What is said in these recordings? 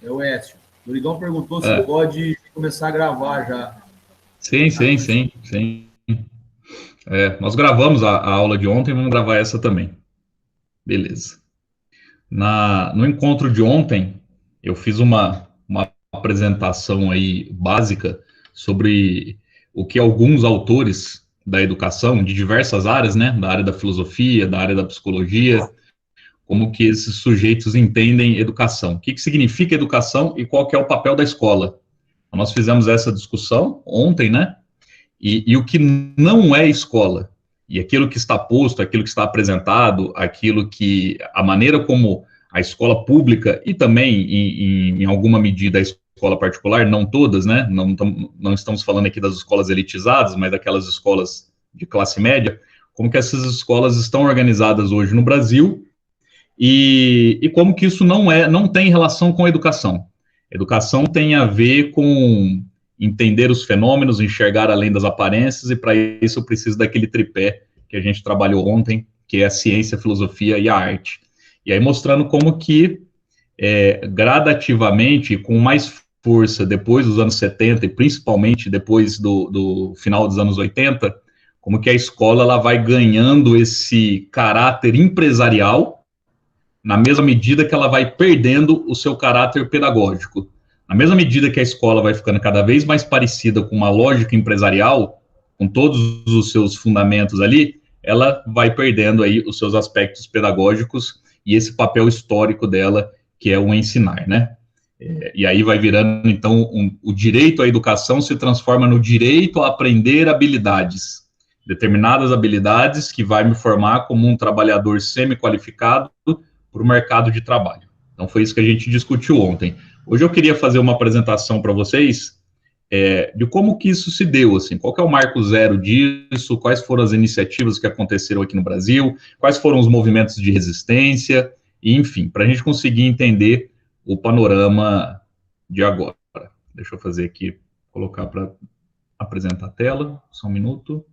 É o Écio. O Rigão perguntou se É. pode começar a gravar já. Sim, sim, sim, sim. Nós gravamos a aula de ontem, vamos gravar essa também. Beleza. No encontro de ontem, eu fiz uma apresentação aí básica sobre o que alguns autores da educação, de diversas áreas, né, da área da filosofia, da área da psicologia, como que esses sujeitos entendem educação. O que significa educação e qual que é o papel da escola. Nós fizemos essa discussão ontem, né, e o que não é escola, e aquilo que está posto, aquilo que está apresentado, aquilo que, a maneira como a escola pública e também, em alguma medida, a escola particular, não todas, né, não estamos falando aqui das escolas elitizadas, mas daquelas escolas de classe média, como que essas escolas estão organizadas hoje no Brasil, e como que isso não tem relação com a educação. Educação tem a ver com entender os fenômenos, enxergar além das aparências, e para isso eu preciso daquele tripé que a gente trabalhou ontem, que é a ciência, a filosofia e a arte. E aí mostrando como que, gradativamente, com mais força, depois dos anos 70, e principalmente depois do final dos anos 80, como que a escola ela vai ganhando esse caráter empresarial, na mesma medida que ela vai perdendo o seu caráter pedagógico. Na mesma medida que a escola vai ficando cada vez mais parecida com uma lógica empresarial, com todos os seus fundamentos ali, ela vai perdendo aí os seus aspectos pedagógicos e esse papel histórico dela, que é o ensinar, né? E aí vai virando, então, o direito à educação se transforma no direito a aprender habilidades, determinadas habilidades que vai me formar como um trabalhador semi-qualificado para o mercado de trabalho. Então, foi isso que a gente discutiu ontem. Hoje eu queria fazer uma apresentação para vocês de como que isso se deu, assim, qual que é o marco zero disso, quais foram as iniciativas que aconteceram aqui no Brasil, quais foram os movimentos de resistência, e, enfim, para a gente conseguir entender o panorama de agora. Deixa eu fazer aqui, colocar para apresentar a tela, só um minuto.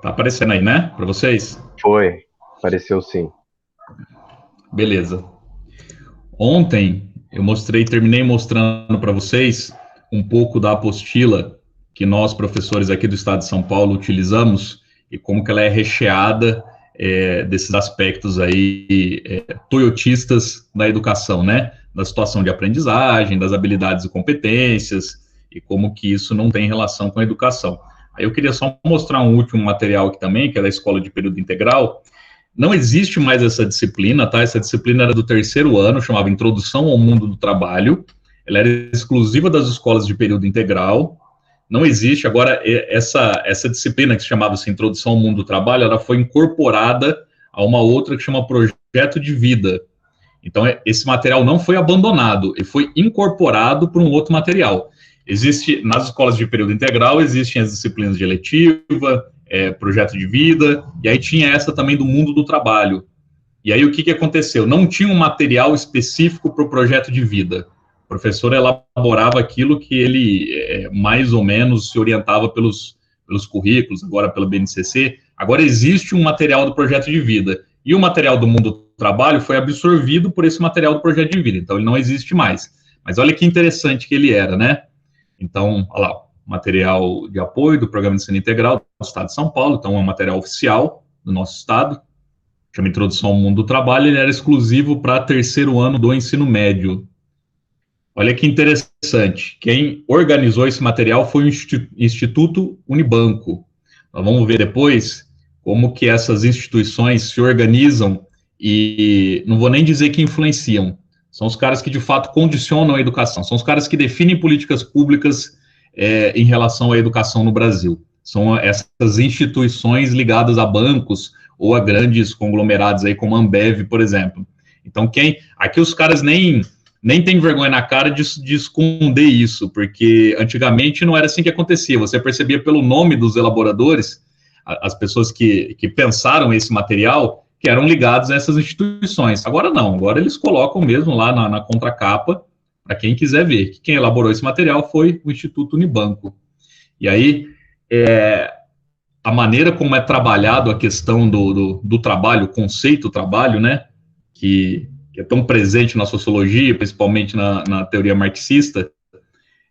Tá aparecendo aí, né, para vocês? Foi, apareceu sim. Beleza. Ontem eu terminei mostrando para vocês um pouco da apostila que nós, professores aqui do Estado de São Paulo, utilizamos e como que ela é recheada desses aspectos aí toyotistas da educação, né? Da situação de aprendizagem, das habilidades e competências e como que isso não tem relação com a educação. Aí eu queria só mostrar um último material aqui também, que é da Escola de Período Integral. Não existe mais essa disciplina, tá? Essa disciplina era do terceiro ano, chamava Introdução ao Mundo do Trabalho. Ela era exclusiva das escolas de período integral. Não existe. Agora, essa disciplina que se chamava assim, Introdução ao Mundo do Trabalho, ela foi incorporada a uma outra que chama Projeto de Vida. Então, esse material não foi abandonado, ele foi incorporado por um outro material. Existe, nas escolas de período integral, existem as disciplinas de eletiva, projeto de vida, e aí tinha essa também do mundo do trabalho. E aí o que aconteceu? Não tinha um material específico para o projeto de vida. O professor elaborava aquilo que ele mais ou menos se orientava pelos currículos, agora pela BNCC. Agora existe um material do projeto de vida. E o material do mundo do trabalho foi absorvido por esse material do projeto de vida. Então ele não existe mais. Mas olha que interessante que ele era, né? Então, olha lá, material de apoio do Programa de Ensino Integral do Estado de São Paulo, então é um material oficial do nosso Estado, chama Introdução ao Mundo do Trabalho, ele era exclusivo para terceiro ano do ensino médio. Olha que interessante, quem organizou esse material foi o Instituto Unibanco. Nós vamos ver depois como que essas instituições se organizam e não vou nem dizer que influenciam, são os caras que de fato condicionam a educação, são os caras que definem políticas públicas em relação à educação no Brasil. São essas instituições ligadas a bancos ou a grandes conglomerados aí como a Ambev, por exemplo. Então, aqui os caras nem têm vergonha na cara de esconder isso, porque antigamente não era assim que acontecia. Você percebia pelo nome dos elaboradores, as pessoas que pensaram esse material, que eram ligados a essas instituições. Agora não, agora eles colocam mesmo lá na contracapa, para quem quiser ver, que quem elaborou esse material foi o Instituto Unibanco. E aí, a maneira como é trabalhado a questão do trabalho, o conceito trabalho, né, que é tão presente na sociologia, principalmente na teoria marxista,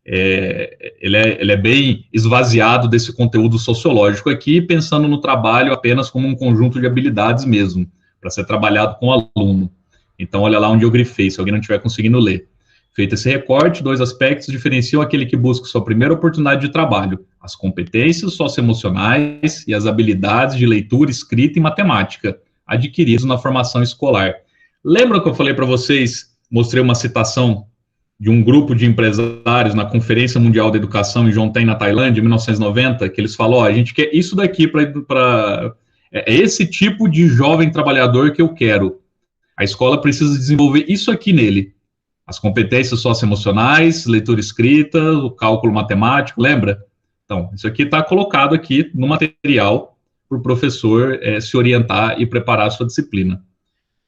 ele é bem esvaziado desse conteúdo sociológico aqui, pensando no trabalho apenas como um conjunto de habilidades mesmo, para ser trabalhado com o aluno. Então, olha lá onde eu grifei, se alguém não estiver conseguindo ler. Feito esse recorte, 2 aspectos diferenciam aquele que busca sua primeira oportunidade de trabalho: as competências socioemocionais e as habilidades de leitura, escrita e matemática, adquiridos na formação escolar. Lembra que eu falei para vocês, mostrei uma citação de um grupo de empresários na Conferência Mundial da Educação em Jomtien, na Tailândia, em 1990, que eles falaram, a gente quer isso daqui para... É esse tipo de jovem trabalhador que eu quero. A escola precisa desenvolver isso aqui nele. As competências socioemocionais, leitura escrita, o cálculo matemático, lembra? Então, isso aqui está colocado aqui no material para o professor se orientar e preparar a sua disciplina.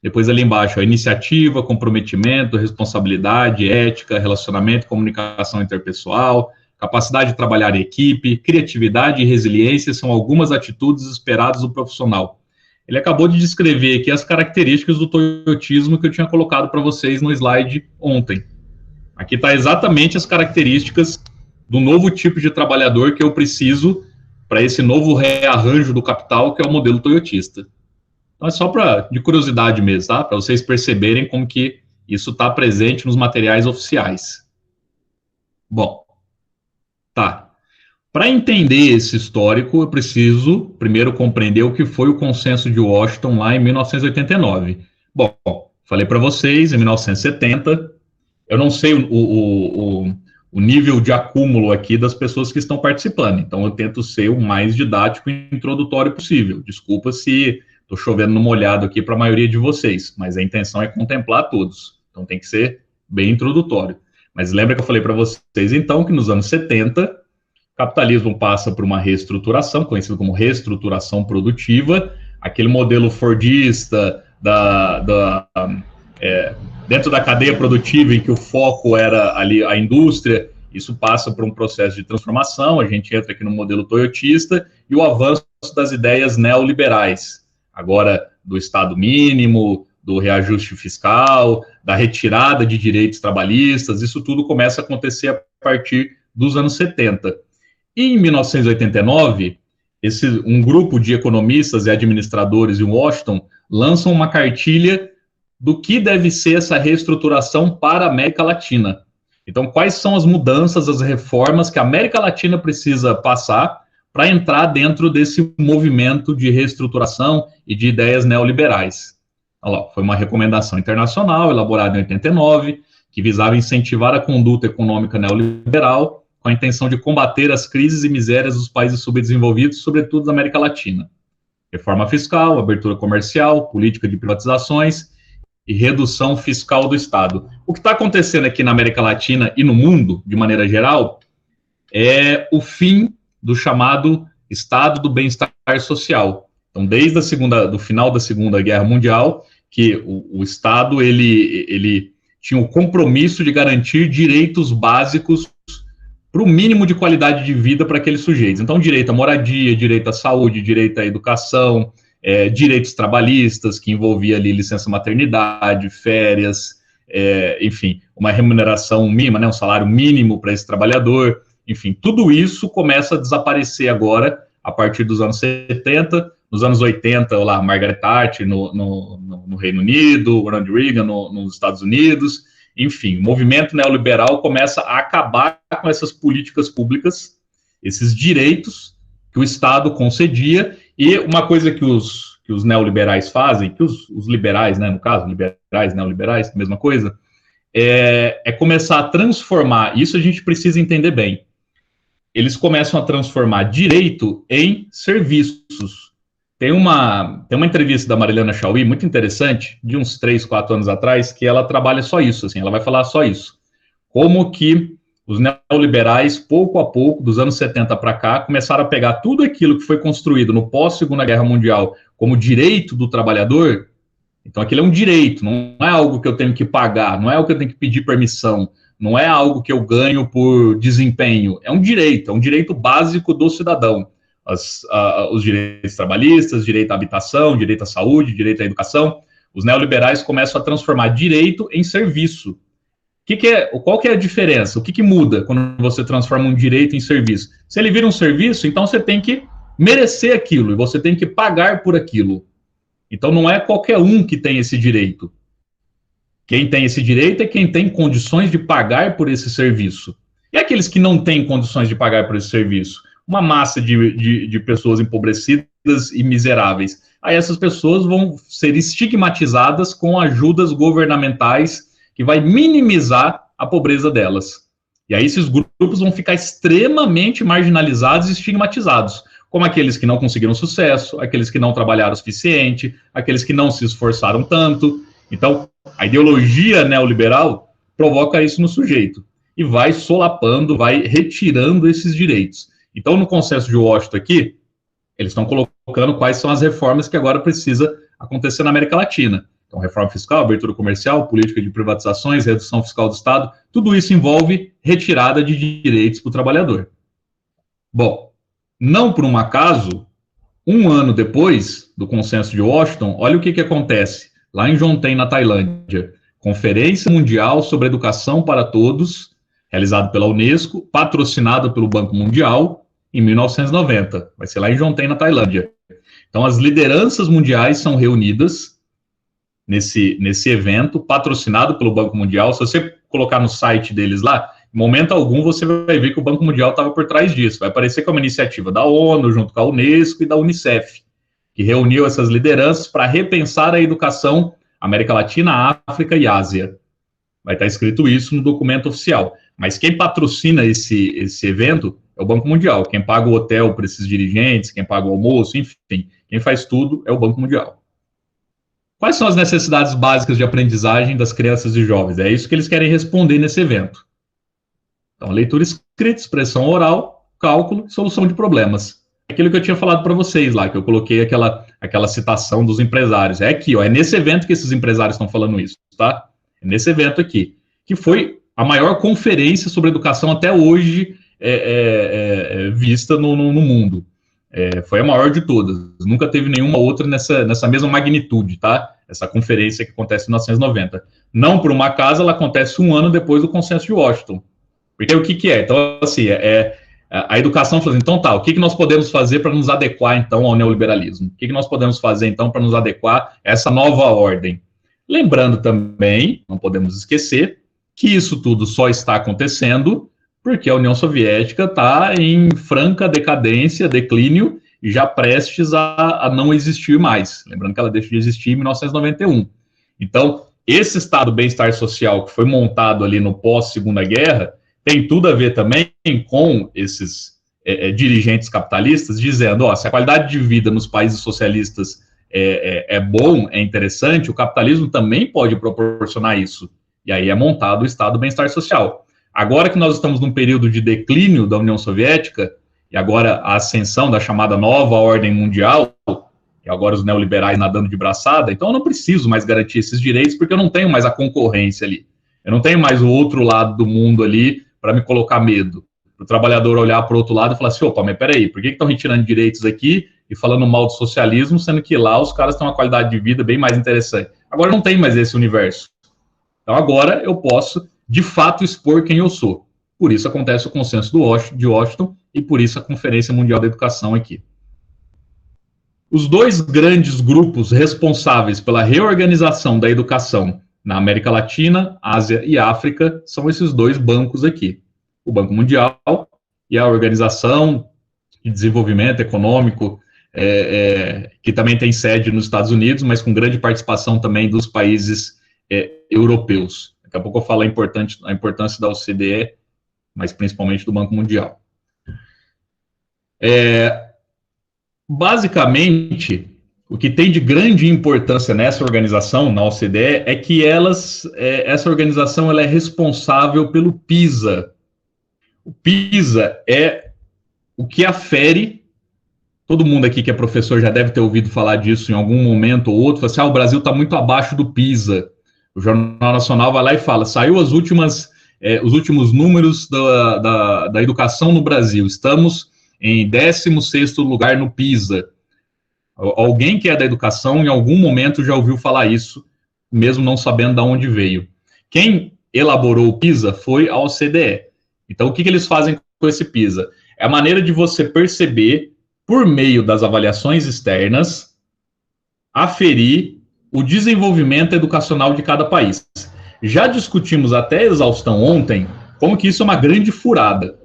Depois ali embaixo, a iniciativa, comprometimento, responsabilidade, ética, relacionamento, comunicação interpessoal, capacidade de trabalhar em equipe, criatividade e resiliência são algumas atitudes esperadas do profissional. Ele acabou de descrever aqui as características do toyotismo que eu tinha colocado para vocês no slide ontem. Aqui está exatamente as características do novo tipo de trabalhador que eu preciso para esse novo rearranjo do capital, que é o modelo toyotista. Então, é só de curiosidade mesmo, tá? Para vocês perceberem como que isso está presente nos materiais oficiais. Bom, tá. Para entender esse histórico, eu preciso primeiro compreender o que foi o consenso de Washington lá em 1989. Bom, falei para vocês, em 1970, eu não sei o nível de acúmulo aqui das pessoas que estão participando, então eu tento ser o mais didático e introdutório possível. Desculpa se estou chovendo no molhado aqui para a maioria de vocês, mas a intenção é contemplar todos, então tem que ser bem introdutório. Mas lembra que eu falei para vocês, então, que nos anos 70, o capitalismo passa por uma reestruturação, conhecido como reestruturação produtiva, aquele modelo fordista dentro da cadeia produtiva em que o foco era ali a indústria, isso passa por um processo de transformação, a gente entra aqui no modelo toyotista, e o avanço das ideias neoliberais, agora do Estado mínimo, do reajuste fiscal, da retirada de direitos trabalhistas, isso tudo começa a acontecer a partir dos anos 70. E em 1989, um grupo de economistas e administradores em Washington lançam uma cartilha do que deve ser essa reestruturação para a América Latina. Então, quais são as mudanças, as reformas que a América Latina precisa passar para entrar dentro desse movimento de reestruturação e de ideias neoliberais? Olha lá, foi uma recomendação internacional elaborada em 89, que visava incentivar a conduta econômica neoliberal com a intenção de combater as crises e misérias dos países subdesenvolvidos, sobretudo da América Latina. Reforma fiscal, abertura comercial, política de privatizações e redução fiscal do Estado. O que está acontecendo aqui na América Latina e no mundo, de maneira geral, é o fim do chamado Estado do Bem-Estar Social. Então, desde do final da Segunda Guerra Mundial, que o Estado ele tinha o compromisso de garantir direitos básicos para o mínimo de qualidade de vida para aqueles sujeitos. Então, direito à moradia, direito à saúde, direito à educação, direitos trabalhistas, que envolvia ali licença maternidade, férias, enfim, uma remuneração mínima, né, um salário mínimo para esse trabalhador, enfim, tudo isso começa a desaparecer agora, a partir dos anos 70, nos anos 80, lá, Margaret Thatcher no Reino Unido, Ronald Reagan nos Estados Unidos, enfim, o movimento neoliberal começa a acabar com essas políticas públicas, esses direitos que o Estado concedia, e uma coisa que os neoliberais fazem, que os liberais, né, no caso, liberais, neoliberais, mesma coisa, é começar a transformar, isso a gente precisa entender bem, eles começam a transformar direito em serviços. Tem uma entrevista da Marilena Chaui, muito interessante, de uns 3, 4 anos atrás, que ela trabalha só isso, assim, ela vai falar só isso. Como que os neoliberais, pouco a pouco, dos anos 70 para cá, começaram a pegar tudo aquilo que foi construído no pós-Segunda Guerra Mundial como direito do trabalhador. Então, aquilo é um direito, não é algo que eu tenho que pagar, não é algo que eu tenho que pedir permissão, não é algo que eu ganho por desempenho, é um direito básico do cidadão. os direitos trabalhistas, direito à habitação, direito à saúde, direito à educação. Os neoliberais começam a transformar direito em serviço. Qual que é a diferença? O que muda quando você transforma um direito em serviço? Se ele vira um serviço, então você tem que merecer aquilo, e você tem que pagar por aquilo. Então não é qualquer um que tem esse direito. Quem tem esse direito é quem tem condições de pagar por esse serviço. E aqueles que não têm condições de pagar por esse serviço? Uma massa de pessoas empobrecidas e miseráveis. Aí essas pessoas vão ser estigmatizadas com ajudas governamentais que vai minimizar a pobreza delas. E aí esses grupos vão ficar extremamente marginalizados e estigmatizados, como aqueles que não conseguiram sucesso, aqueles que não trabalharam o suficiente, aqueles que não se esforçaram tanto. Então, a ideologia neoliberal provoca isso no sujeito e vai solapando, vai retirando esses direitos. Então, no Consenso de Washington aqui, eles estão colocando quais são as reformas que agora precisa acontecer na América Latina. Então, reforma fiscal, abertura comercial, política de privatizações, redução fiscal do Estado, tudo isso envolve retirada de direitos para o trabalhador. Bom, não por um acaso, um ano depois do Consenso de Washington, olha o que acontece. Lá em Jomtien, na Tailândia, Conferência Mundial sobre Educação para Todos, realizado pela Unesco, patrocinado pelo Banco Mundial, em 1990. Vai ser lá em Jomtien, na Tailândia. Então, as lideranças mundiais são reunidas nesse evento, patrocinado pelo Banco Mundial. Se você colocar no site deles lá, em momento algum você vai ver que o Banco Mundial estava por trás disso. Vai parecer que é uma iniciativa da ONU, junto com a Unesco e da Unicef, que reuniu essas lideranças para repensar a educação América Latina, África e Ásia. Vai estar escrito isso no documento oficial. Mas quem patrocina esse evento é o Banco Mundial. Quem paga o hotel para esses dirigentes, quem paga o almoço, enfim, quem faz tudo é o Banco Mundial. Quais são as necessidades básicas de aprendizagem das crianças e jovens? É isso que eles querem responder nesse evento. Então, leitura escrita, expressão oral, cálculo e solução de problemas. Aquilo que eu tinha falado para vocês lá, que eu coloquei aquela citação dos empresários. É aqui, ó, é nesse evento que esses empresários estão falando isso, tá? É nesse evento aqui, que foi a maior conferência sobre educação até hoje vista no mundo. Foi a maior de todas. Nunca teve nenhuma outra nessa mesma magnitude, tá? Essa conferência que acontece em 1990. Não por uma acaso, ela acontece um ano depois do Consenso de Washington. Porque o que é? Então, assim, a educação falando, então tá, o que nós podemos fazer para nos adequar, então, ao neoliberalismo? O que nós podemos fazer, então, para nos adequar a essa nova ordem? Lembrando também, não podemos esquecer, que isso tudo só está acontecendo porque a União Soviética está em franca decadência, declínio, e já prestes a não existir mais. Lembrando que ela deixou de existir em 1991. Então, esse estado de bem-estar social que foi montado ali no pós-Segunda Guerra tem tudo a ver também com esses dirigentes capitalistas dizendo, ó, se a qualidade de vida nos países socialistas é bom, é interessante, o capitalismo também pode proporcionar isso. E aí é montado o estado do bem-estar social. Agora que nós estamos num período de declínio da União Soviética, e agora a ascensão da chamada nova ordem mundial, e agora os neoliberais nadando de braçada, então eu não preciso mais garantir esses direitos, porque eu não tenho mais a concorrência ali. Eu não tenho mais o outro lado do mundo ali para me colocar medo. O trabalhador olhar para o outro lado e falar assim, opa, mas peraí, por que estão retirando direitos aqui e falando mal do socialismo, sendo que lá os caras têm uma qualidade de vida bem mais interessante? Agora não tem mais esse universo. Então agora eu posso, de fato, expor quem eu sou. Por isso acontece o Consenso de Washington e por isso a Conferência Mundial da Educação aqui. Os dois grandes grupos responsáveis pela reorganização da educação na América Latina, Ásia e África são esses dois bancos aqui. O Banco Mundial e a Organização de Desenvolvimento Econômico, que também tem sede nos Estados Unidos, mas com grande participação também dos países europeus. Daqui a pouco eu falo a importância da OCDE, mas principalmente do Banco Mundial. Basicamente, o que tem de grande importância nessa organização, na OCDE, é que essa organização ela é responsável pelo PISA. O PISA é o que afere, todo mundo aqui que é professor já deve ter ouvido falar disso em algum momento ou outro, fala assim, o Brasil está muito abaixo do PISA. O Jornal Nacional vai lá e fala, saiu os últimos números da educação no Brasil, estamos em 16º lugar no PISA. Alguém que é da educação, em algum momento, já ouviu falar isso, mesmo não sabendo de onde veio. Quem elaborou o PISA foi a OCDE. Então, o que eles fazem com esse PISA? É a maneira de você perceber, por meio das avaliações externas, aferir o desenvolvimento educacional de cada país. Já discutimos até exaustão ontem como que isso é uma grande furada.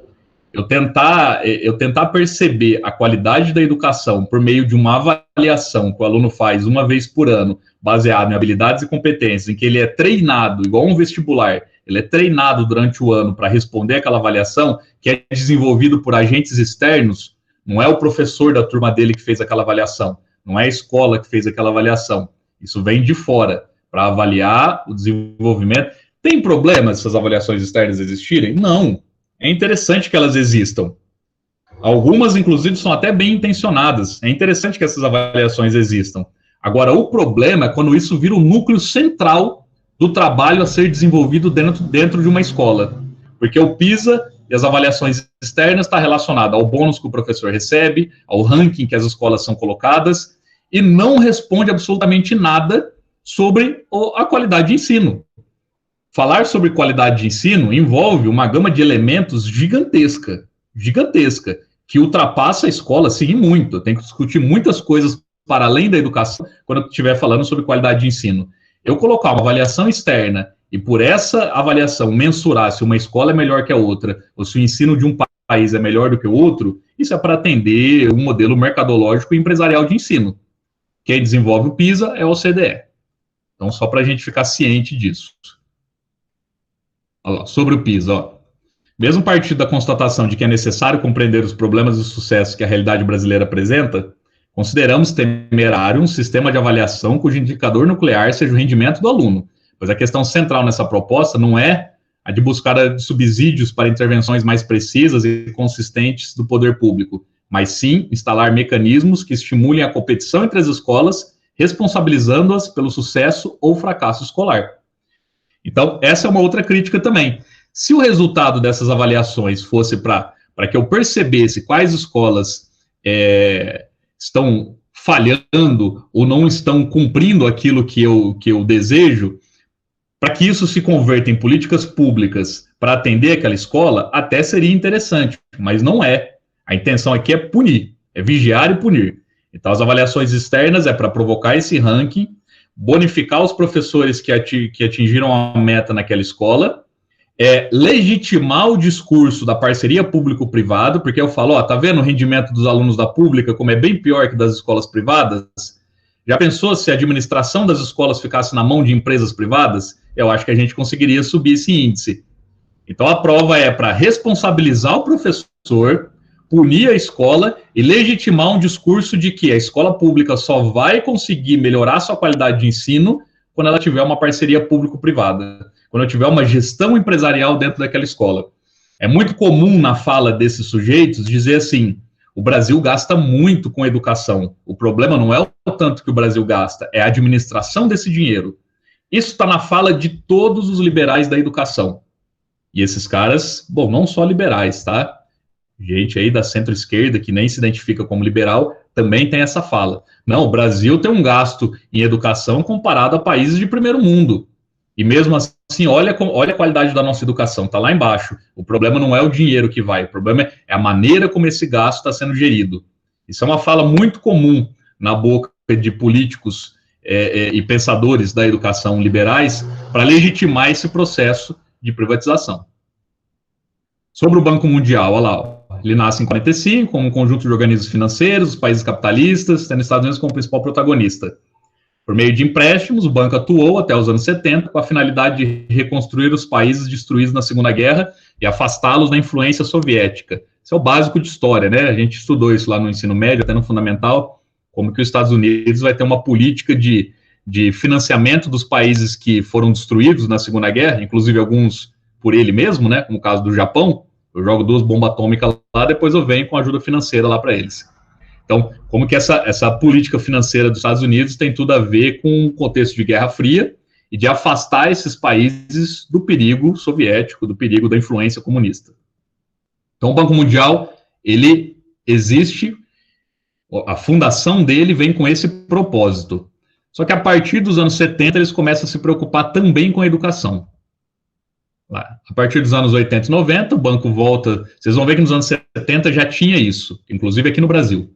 Eu tentar perceber a qualidade da educação por meio de uma avaliação que o aluno faz uma vez por ano, baseado em habilidades e competências, em que ele é treinado, igual um vestibular, ele é treinado durante o ano para responder aquela avaliação, que é desenvolvido por agentes externos, não é o professor da turma dele que fez aquela avaliação, não é a escola que fez aquela avaliação, isso vem de fora, para avaliar o desenvolvimento. Tem problema essas avaliações externas existirem? Não. É interessante que elas existam. Algumas, inclusive, são até bem intencionadas. É interessante que essas avaliações existam. Agora, o problema é quando isso vira o núcleo central do trabalho a ser desenvolvido dentro de uma escola. Porque o PISA e as avaliações externas estão relacionadas ao bônus que o professor recebe, ao ranking que as escolas são colocadas, e não responde absolutamente nada sobre a qualidade de ensino. Falar sobre qualidade de ensino envolve uma gama de elementos gigantesca, que ultrapassa a escola, sim, muito. Tem que discutir muitas coisas para além da educação quando eu estiver falando sobre qualidade de ensino. Eu colocar uma avaliação externa e por essa avaliação mensurar se uma escola é melhor que a outra, ou se o ensino de um país é melhor do que o outro, isso é para atender um modelo mercadológico e empresarial de ensino. Quem desenvolve o PISA é a OCDE. Então, só para a gente ficar ciente disso. Olha lá, sobre o PISA, ó. Mesmo partindo da constatação de que é necessário compreender os problemas e sucessos que a realidade brasileira apresenta, consideramos temerário um sistema de avaliação cujo indicador nuclear seja o rendimento do aluno, pois a questão central nessa proposta não é a de buscar subsídios para intervenções mais precisas e consistentes do poder público, mas sim instalar mecanismos que estimulem a competição entre as escolas, responsabilizando-as pelo sucesso ou fracasso escolar. Então, essa é uma outra crítica também. Se o resultado dessas avaliações fosse para que eu percebesse quais escolas estão falhando ou não estão cumprindo aquilo que eu desejo, para que isso se converta em políticas públicas para atender aquela escola, até seria interessante, mas não é. A intenção aqui é punir, é vigiar e punir. Então, as avaliações externas é para provocar esse ranking, bonificar os professores que atingiram a meta naquela escola, legitimar o discurso da parceria público-privado, porque eu falo, tá vendo o rendimento dos alunos da pública como é bem pior que das escolas privadas? Já pensou se a administração das escolas ficasse na mão de empresas privadas? Eu acho que a gente conseguiria subir esse índice. Então, a prova é para responsabilizar o professor, punir a escola e legitimar um discurso de que a escola pública só vai conseguir melhorar sua qualidade de ensino quando ela tiver uma parceria público-privada, quando tiver uma gestão empresarial dentro daquela escola. É muito comum na fala desses sujeitos dizer assim, o Brasil gasta muito com educação, o problema não é o tanto que o Brasil gasta, é a administração desse dinheiro. Isso está na fala de todos os liberais da educação. E esses caras, bom, não só liberais, tá? Gente aí da centro-esquerda, que nem se identifica como liberal, também tem essa fala. Não, o Brasil tem um gasto em educação comparado a países de primeiro mundo. E mesmo assim, olha a qualidade da nossa educação, está lá embaixo. O problema não é o dinheiro que vai, o problema é a maneira como esse gasto está sendo gerido. Isso é uma fala muito comum na boca de políticos e pensadores da educação liberais para legitimar esse processo de privatização. Sobre o Banco Mundial, olha lá, ó. Ele nasce em 45, como um conjunto de organismos financeiros, os países capitalistas, tendo os Estados Unidos como principal protagonista. Por meio de empréstimos, o banco atuou até os anos 70 com a finalidade de reconstruir os países destruídos na Segunda Guerra e afastá-los da influência soviética. Isso é o básico de história, né? A gente estudou isso lá no ensino médio, até no fundamental, como que os Estados Unidos vai ter uma política de financiamento dos países que foram destruídos na Segunda Guerra, inclusive alguns por ele mesmo, né? Como o caso do Japão. Eu jogo 2 bombas atômicas lá, depois eu venho com ajuda financeira lá para eles. Então, como que essa política financeira dos Estados Unidos tem tudo a ver com o contexto de Guerra Fria e de afastar esses países do perigo soviético, do perigo da influência comunista. Então, o Banco Mundial, ele existe, a fundação dele vem com esse propósito. Só que a partir dos anos 70, eles começam a se preocupar também com a educação. A partir dos anos 80 e 90, o banco volta... Vocês vão ver que nos anos 70 já tinha isso, inclusive aqui no Brasil.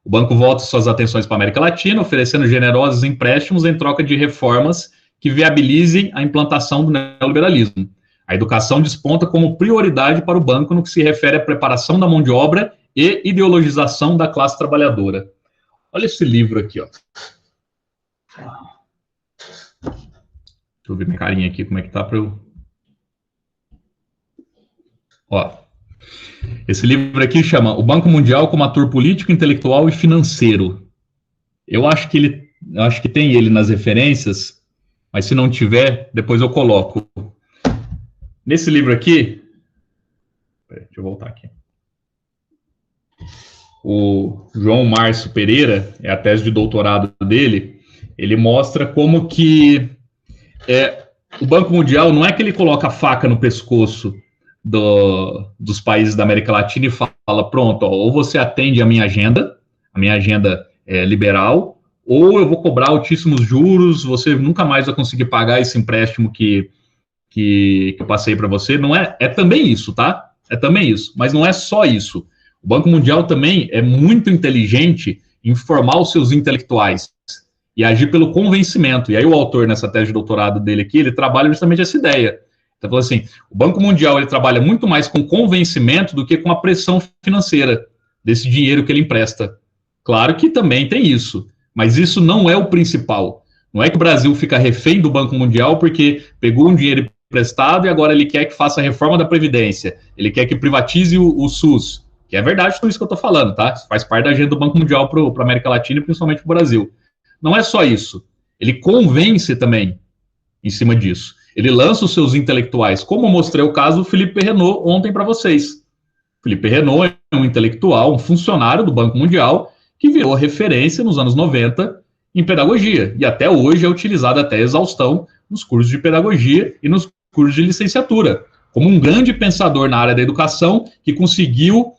O banco volta suas atenções para a América Latina, oferecendo generosos empréstimos em troca de reformas que viabilizem a implantação do neoliberalismo. A educação desponta como prioridade para o banco no que se refere à preparação da mão de obra e ideologização da classe trabalhadora. Olha esse livro aqui, ó. Deixa eu ver minha carinha aqui, como é que tá para eu... Ó, esse livro aqui chama O Banco Mundial como Ator Político, Intelectual e Financeiro. Eu acho que tem ele nas referências, mas se não tiver, depois eu coloco. Nesse livro aqui, deixa eu voltar aqui. O João Márcio Pereira, é a tese de doutorado dele, ele mostra como que o Banco Mundial não é que ele coloca a faca no pescoço dos países da América Latina e fala, pronto, ó, ou você atende a minha agenda liberal, ou eu vou cobrar altíssimos juros, você nunca mais vai conseguir pagar esse empréstimo que eu passei para você. Não é também isso, tá? É também isso, mas não é só isso. O Banco Mundial também é muito inteligente em formar os seus intelectuais e agir pelo convencimento. E aí o autor, nessa tese de doutorado dele aqui, ele trabalha justamente essa ideia. Então, falou assim, o Banco Mundial ele trabalha muito mais com convencimento do que com a pressão financeira desse dinheiro que ele empresta. Claro que também tem isso, mas isso não é o principal. Não é que o Brasil fica refém do Banco Mundial porque pegou um dinheiro emprestado e agora ele quer que faça a reforma da Previdência, ele quer que privatize o SUS, que é verdade tudo isso que eu estou falando, tá? Isso faz parte da agenda do Banco Mundial para a América Latina e principalmente para o Brasil. Não é só isso. Ele convence também em cima disso. Ele lança os seus intelectuais, como eu mostrei o caso do Felipe Renault ontem para vocês. Felipe Renault é um intelectual, um funcionário do Banco Mundial, que virou referência nos anos 90 em pedagogia, e até hoje é utilizado até exaustão nos cursos de pedagogia e nos cursos de licenciatura, como um grande pensador na área da educação, que conseguiu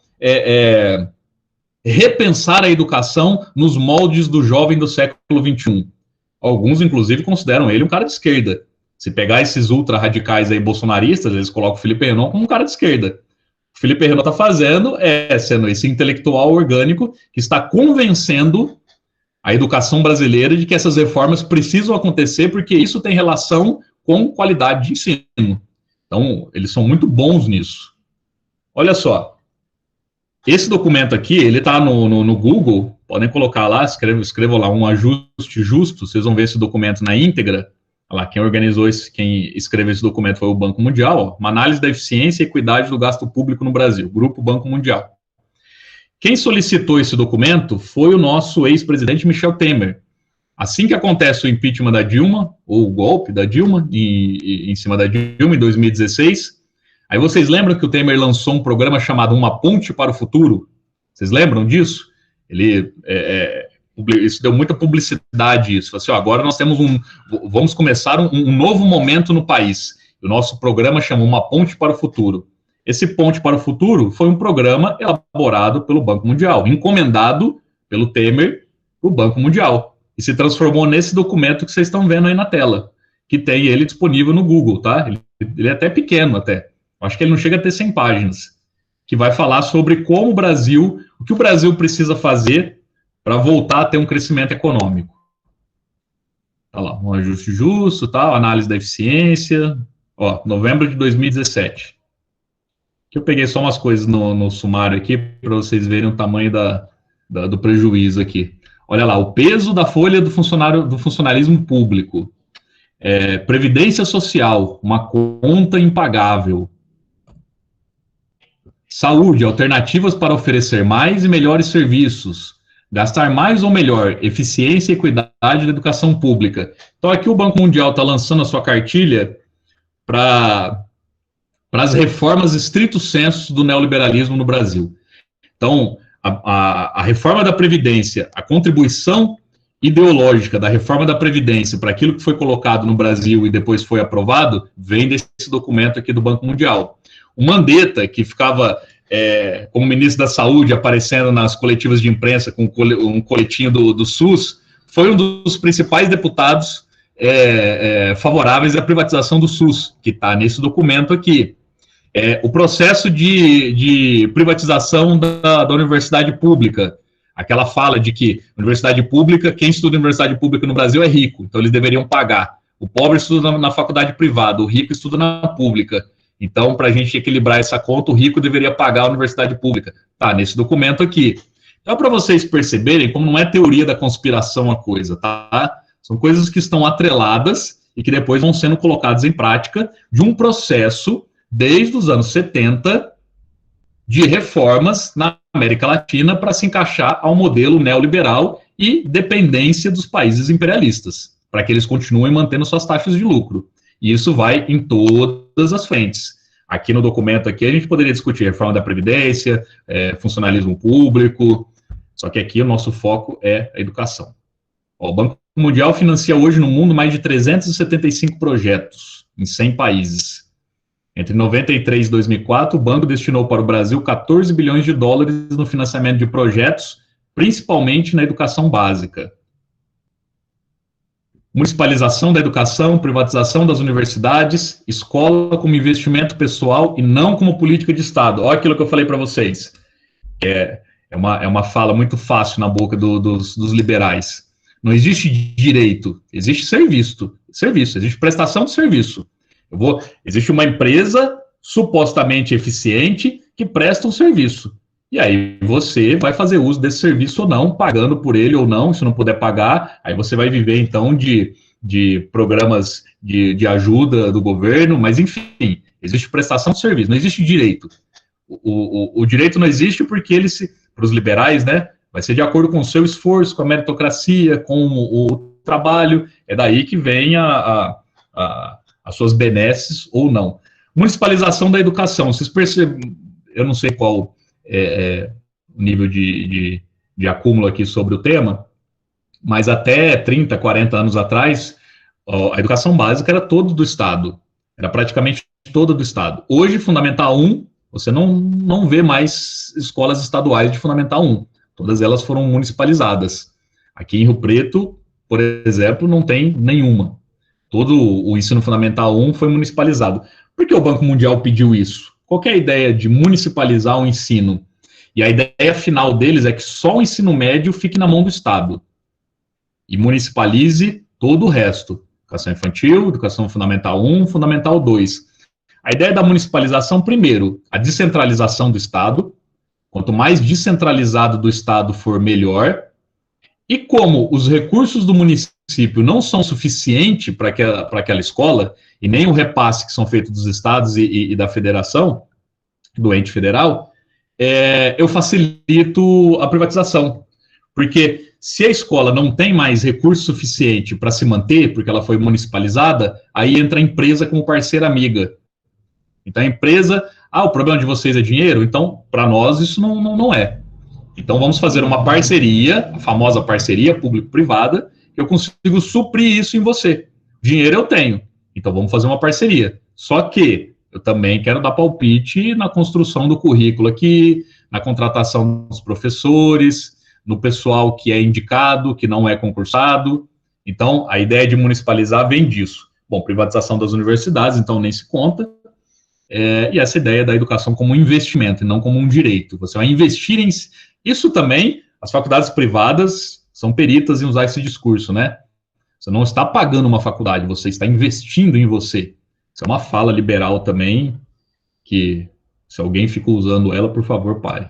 repensar a educação nos moldes do jovem do século XXI. Alguns, inclusive, consideram ele um cara de esquerda. Se pegar esses ultra-radicais aí bolsonaristas, eles colocam o Felipe Renault como um cara de esquerda. O Felipe Renault está fazendo sendo esse intelectual orgânico que está convencendo a educação brasileira de que essas reformas precisam acontecer porque isso tem relação com qualidade de ensino. Então, eles são muito bons nisso. Olha só, esse documento aqui, ele está no Google, podem colocar lá, escrevam lá, um ajuste justo, vocês vão ver esse documento na íntegra. Olha lá, quem escreveu esse documento foi o Banco Mundial, ó, uma análise da eficiência e equidade do gasto público no Brasil, Grupo Banco Mundial. Quem solicitou esse documento foi o nosso ex-presidente Michel Temer. Assim que acontece o impeachment da Dilma, ou o golpe da Dilma, em cima da Dilma, em 2016, aí vocês lembram que o Temer lançou um programa chamado Uma Ponte para o Futuro? Vocês lembram disso? Isso deu muita publicidade, isso. Assim, ó, agora nós vamos começar um novo momento no país. O nosso programa chama Uma Ponte para o Futuro. Esse Ponte para o Futuro foi um programa elaborado pelo Banco Mundial, encomendado pelo Temer para o Banco Mundial, e se transformou nesse documento que vocês estão vendo aí na tela, que tem ele disponível no Google, tá? Ele é até pequeno, até. Acho que ele não chega a ter 100 páginas, que vai falar sobre como o que o Brasil precisa fazer para voltar a ter um crescimento econômico. Tá lá, um ajuste justo, tá? Análise da eficiência, ó, novembro de 2017. Que eu peguei só umas coisas no sumário aqui, para vocês verem o tamanho do prejuízo aqui. Olha lá, o peso da folha do funcionarismo público. Previdência social, uma conta impagável. Saúde, alternativas para oferecer mais e melhores serviços. Gastar mais ou melhor, eficiência e equidade da educação pública. Então, aqui o Banco Mundial está lançando a sua cartilha para as reformas estrito sensu do neoliberalismo no Brasil. Então, a reforma da Previdência, a contribuição ideológica da reforma da Previdência para aquilo que foi colocado no Brasil e depois foi aprovado, vem desse documento aqui do Banco Mundial. O Mandetta, que ficava como ministro da Saúde, aparecendo nas coletivas de imprensa com um coletinho do SUS, foi um dos principais deputados favoráveis à privatização do SUS, que está nesse documento aqui. O processo de privatização da universidade pública, aquela fala de que universidade pública, quem estuda em universidade pública no Brasil é rico, então eles deveriam pagar. O pobre estuda na faculdade privada, o rico estuda na pública. Então, para a gente equilibrar essa conta, o rico deveria pagar a universidade pública. Tá, nesse documento aqui. Então, para vocês perceberem como não é teoria da conspiração a coisa, tá? São coisas que estão atreladas e que depois vão sendo colocadas em prática de um processo desde os anos 70 de reformas na América Latina para se encaixar ao modelo neoliberal e dependência dos países imperialistas, para que eles continuem mantendo suas taxas de lucro. E isso vai em todas as frentes. Aqui no documento aqui a gente poderia discutir reforma da Previdência, funcionalismo público, só que aqui o nosso foco é a educação. O Banco Mundial financia hoje no mundo mais de 375 projetos em 100 países. Entre 93 e 2004, o banco destinou para o Brasil 14 bilhões de dólares no financiamento de projetos, principalmente na educação básica. Municipalização da educação, privatização das universidades, escola como investimento pessoal e não como política de Estado. Olha aquilo que eu falei para vocês. É uma fala muito fácil na boca dos liberais. Não existe direito, existe serviço, existe prestação de serviço. Existe uma empresa supostamente eficiente que presta um serviço. E aí você vai fazer uso desse serviço ou não, pagando por ele ou não. Se não puder pagar, aí você vai viver, então, de programas de ajuda do governo, mas, enfim, existe prestação de serviço, não existe direito. O direito não existe porque para os liberais, né, vai ser de acordo com o seu esforço, com a meritocracia, com o trabalho, é daí que vem as suas benesses ou não. Municipalização da educação, vocês percebem, eu não sei qual o nível de acúmulo aqui sobre o tema, mas até 30, 40 anos atrás, a educação básica era toda do Estado, era praticamente toda do Estado. Hoje, Fundamental 1, você não vê mais escolas estaduais de Fundamental 1, todas elas foram municipalizadas. Aqui em Rio Preto, por exemplo, não tem nenhuma. Todo o ensino fundamental 1 foi municipalizado. Por que o Banco Mundial pediu isso? Qual que é a ideia de municipalizar o ensino? E a ideia final deles é que só o ensino médio fique na mão do Estado. E municipalize todo o resto. Educação infantil, educação fundamental 1, fundamental 2. A ideia da municipalização, primeiro, a descentralização do Estado. Quanto mais descentralizado do Estado for, melhor. E como os recursos do município não são suficientes para aquela escola, e nem o repasse que são feitos dos estados e da federação, do ente federal, eu facilito a privatização. Porque se a escola não tem mais recurso suficiente para se manter, porque ela foi municipalizada, aí entra a empresa como parceira amiga. Então a empresa, o problema de vocês é dinheiro? Então, para nós, isso não é. Então vamos fazer uma parceria, a famosa parceria público-privada, que eu consigo suprir isso em você. Dinheiro eu tenho, então vamos fazer uma parceria. Só que eu também quero dar palpite na construção do currículo aqui, na contratação dos professores, no pessoal que é indicado, que não é concursado. Então, a ideia de municipalizar vem disso. Bom, privatização das universidades, então nem se conta. E essa ideia da educação como um investimento, e não como um direito. Você vai investir em... Isso também, as faculdades privadas são peritas em usar esse discurso, né? Você não está pagando uma faculdade, você está investindo em você. Isso é uma fala liberal também, que se alguém fica usando ela, por favor, pare.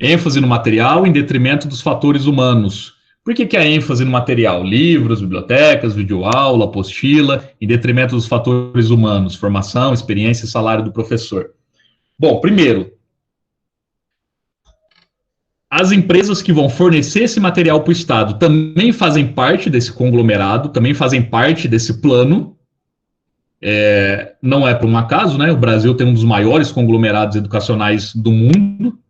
ênfase no material em detrimento dos fatores humanos. Por que a ênfase no material? Livros, bibliotecas, videoaula, apostila, em detrimento dos fatores humanos, formação, experiência e salário do professor. Bom, primeiro, as empresas que vão fornecer esse material para o Estado também fazem parte desse conglomerado, também fazem parte desse plano. Não é por um acaso, né? O Brasil tem um dos maiores conglomerados educacionais do mundo.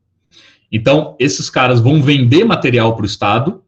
Então, esses caras vão vender material para o Estado,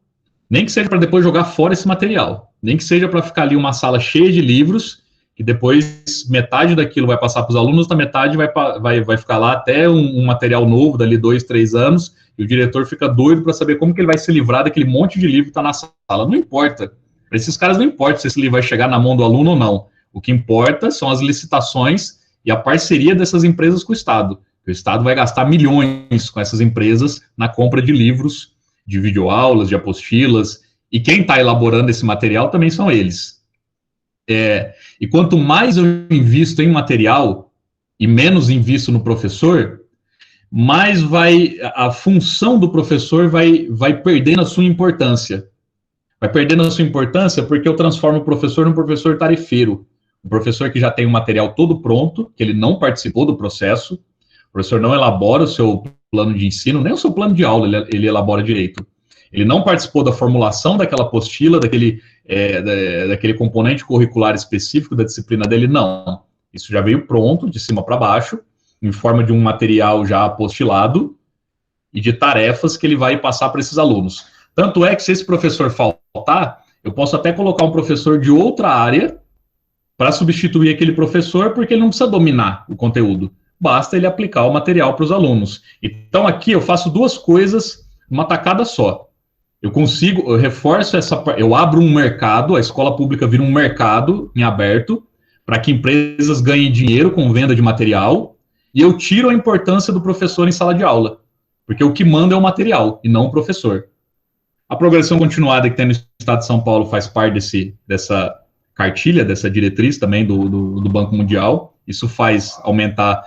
nem que seja para depois jogar fora esse material, nem que seja para ficar ali uma sala cheia de livros, que depois metade daquilo vai passar para os alunos, a metade vai ficar lá até um material novo, dali 2, 3 anos, e o diretor fica doido para saber como que ele vai se livrar daquele monte de livro que está na sala. Não importa. Para esses caras não importa se esse livro vai chegar na mão do aluno ou não. O que importa são as licitações e a parceria dessas empresas com o Estado. O Estado vai gastar milhões com essas empresas na compra de livros, de videoaulas, de apostilas, e quem está elaborando esse material também são eles. E quanto mais eu invisto em material e menos invisto no professor, mais a função do professor vai perdendo a sua importância. Vai perdendo a sua importância porque eu transformo o professor num professor tarefeiro. Um professor que já tem o material todo pronto, que ele não participou do processo, o professor não elabora o seu plano de ensino, nem o seu plano de aula ele elabora direito. Ele não participou da formulação daquela apostila, daquele componente curricular específico da disciplina dele, não. Isso já veio pronto, de cima para baixo, em forma de um material já apostilado e de tarefas que ele vai passar para esses alunos. Tanto é que se esse professor faltar, eu posso até colocar um professor de outra área para substituir aquele professor, porque ele não precisa dominar o conteúdo. Basta ele aplicar o material para os alunos. Então, aqui eu faço duas coisas numa tacada só. Eu reforço eu abro um mercado, a escola pública vira um mercado em aberto, para que empresas ganhem dinheiro com venda de material, e eu tiro a importância do professor em sala de aula, porque o que manda é o material, e não o professor. A progressão continuada que tem no Estado de São Paulo faz parte dessa cartilha, dessa diretriz também do Banco Mundial. Isso faz aumentar,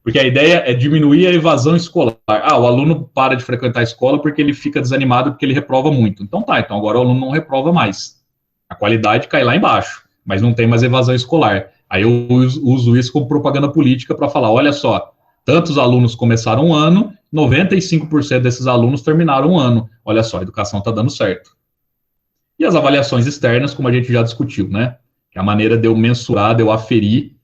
porque a ideia é diminuir a evasão escolar. O aluno para de frequentar a escola porque ele fica desanimado, porque ele reprova muito. Então agora o aluno não reprova mais. A qualidade cai lá embaixo, mas não tem mais evasão escolar. Aí eu uso isso como propaganda política para falar, olha só, tantos alunos começaram um ano, 95% desses alunos terminaram um ano. Olha só, a educação está dando certo. E as avaliações externas, como a gente já discutiu, né? Que é a maneira de eu mensurar, de eu aferir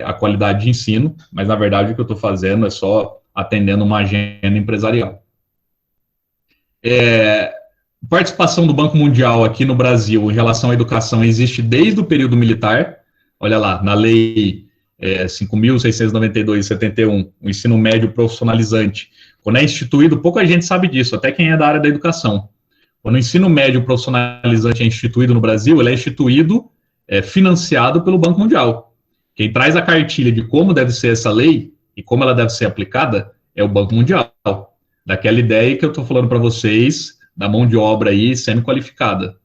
a qualidade de ensino, mas na verdade o que eu estou fazendo é só atendendo uma agenda empresarial. Participação do Banco Mundial aqui no Brasil em relação à educação existe desde o período militar. Olha lá, na lei 5.692 de 71, o ensino médio profissionalizante. Quando é instituído, pouca gente sabe disso, até quem é da área da educação. Quando o ensino médio profissionalizante é instituído no Brasil, ele é instituído financiado pelo Banco Mundial. Quem traz a cartilha de como deve ser essa lei e como ela deve ser aplicada é o Banco Mundial. Daquela ideia que eu estou falando para vocês, da mão de obra aí semi-qualificada.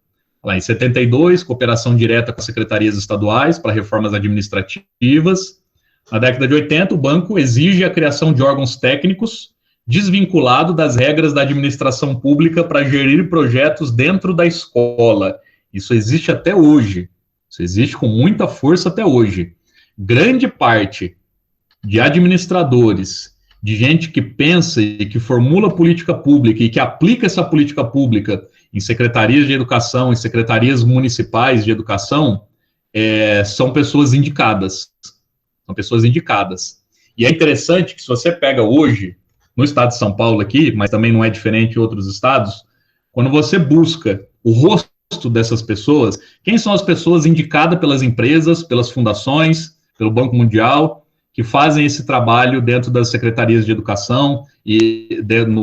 Lá em 72, cooperação direta com as secretarias estaduais para reformas administrativas. Na década de 80, o banco exige a criação de órgãos técnicos desvinculado das regras da administração pública para gerir projetos dentro da escola. Isso existe até hoje. Isso existe com muita força até hoje. Grande parte de administradores, de gente que pensa e que formula política pública e que aplica essa política pública em secretarias de educação, em secretarias municipais de educação, são pessoas indicadas. São pessoas indicadas. E é interessante que se você pega hoje, no estado de São Paulo aqui, mas também não é diferente em outros estados, quando você busca o rosto dessas pessoas, quem são as pessoas indicadas pelas empresas, pelas fundações, pelo Banco Mundial, que fazem esse trabalho dentro das secretarias de educação,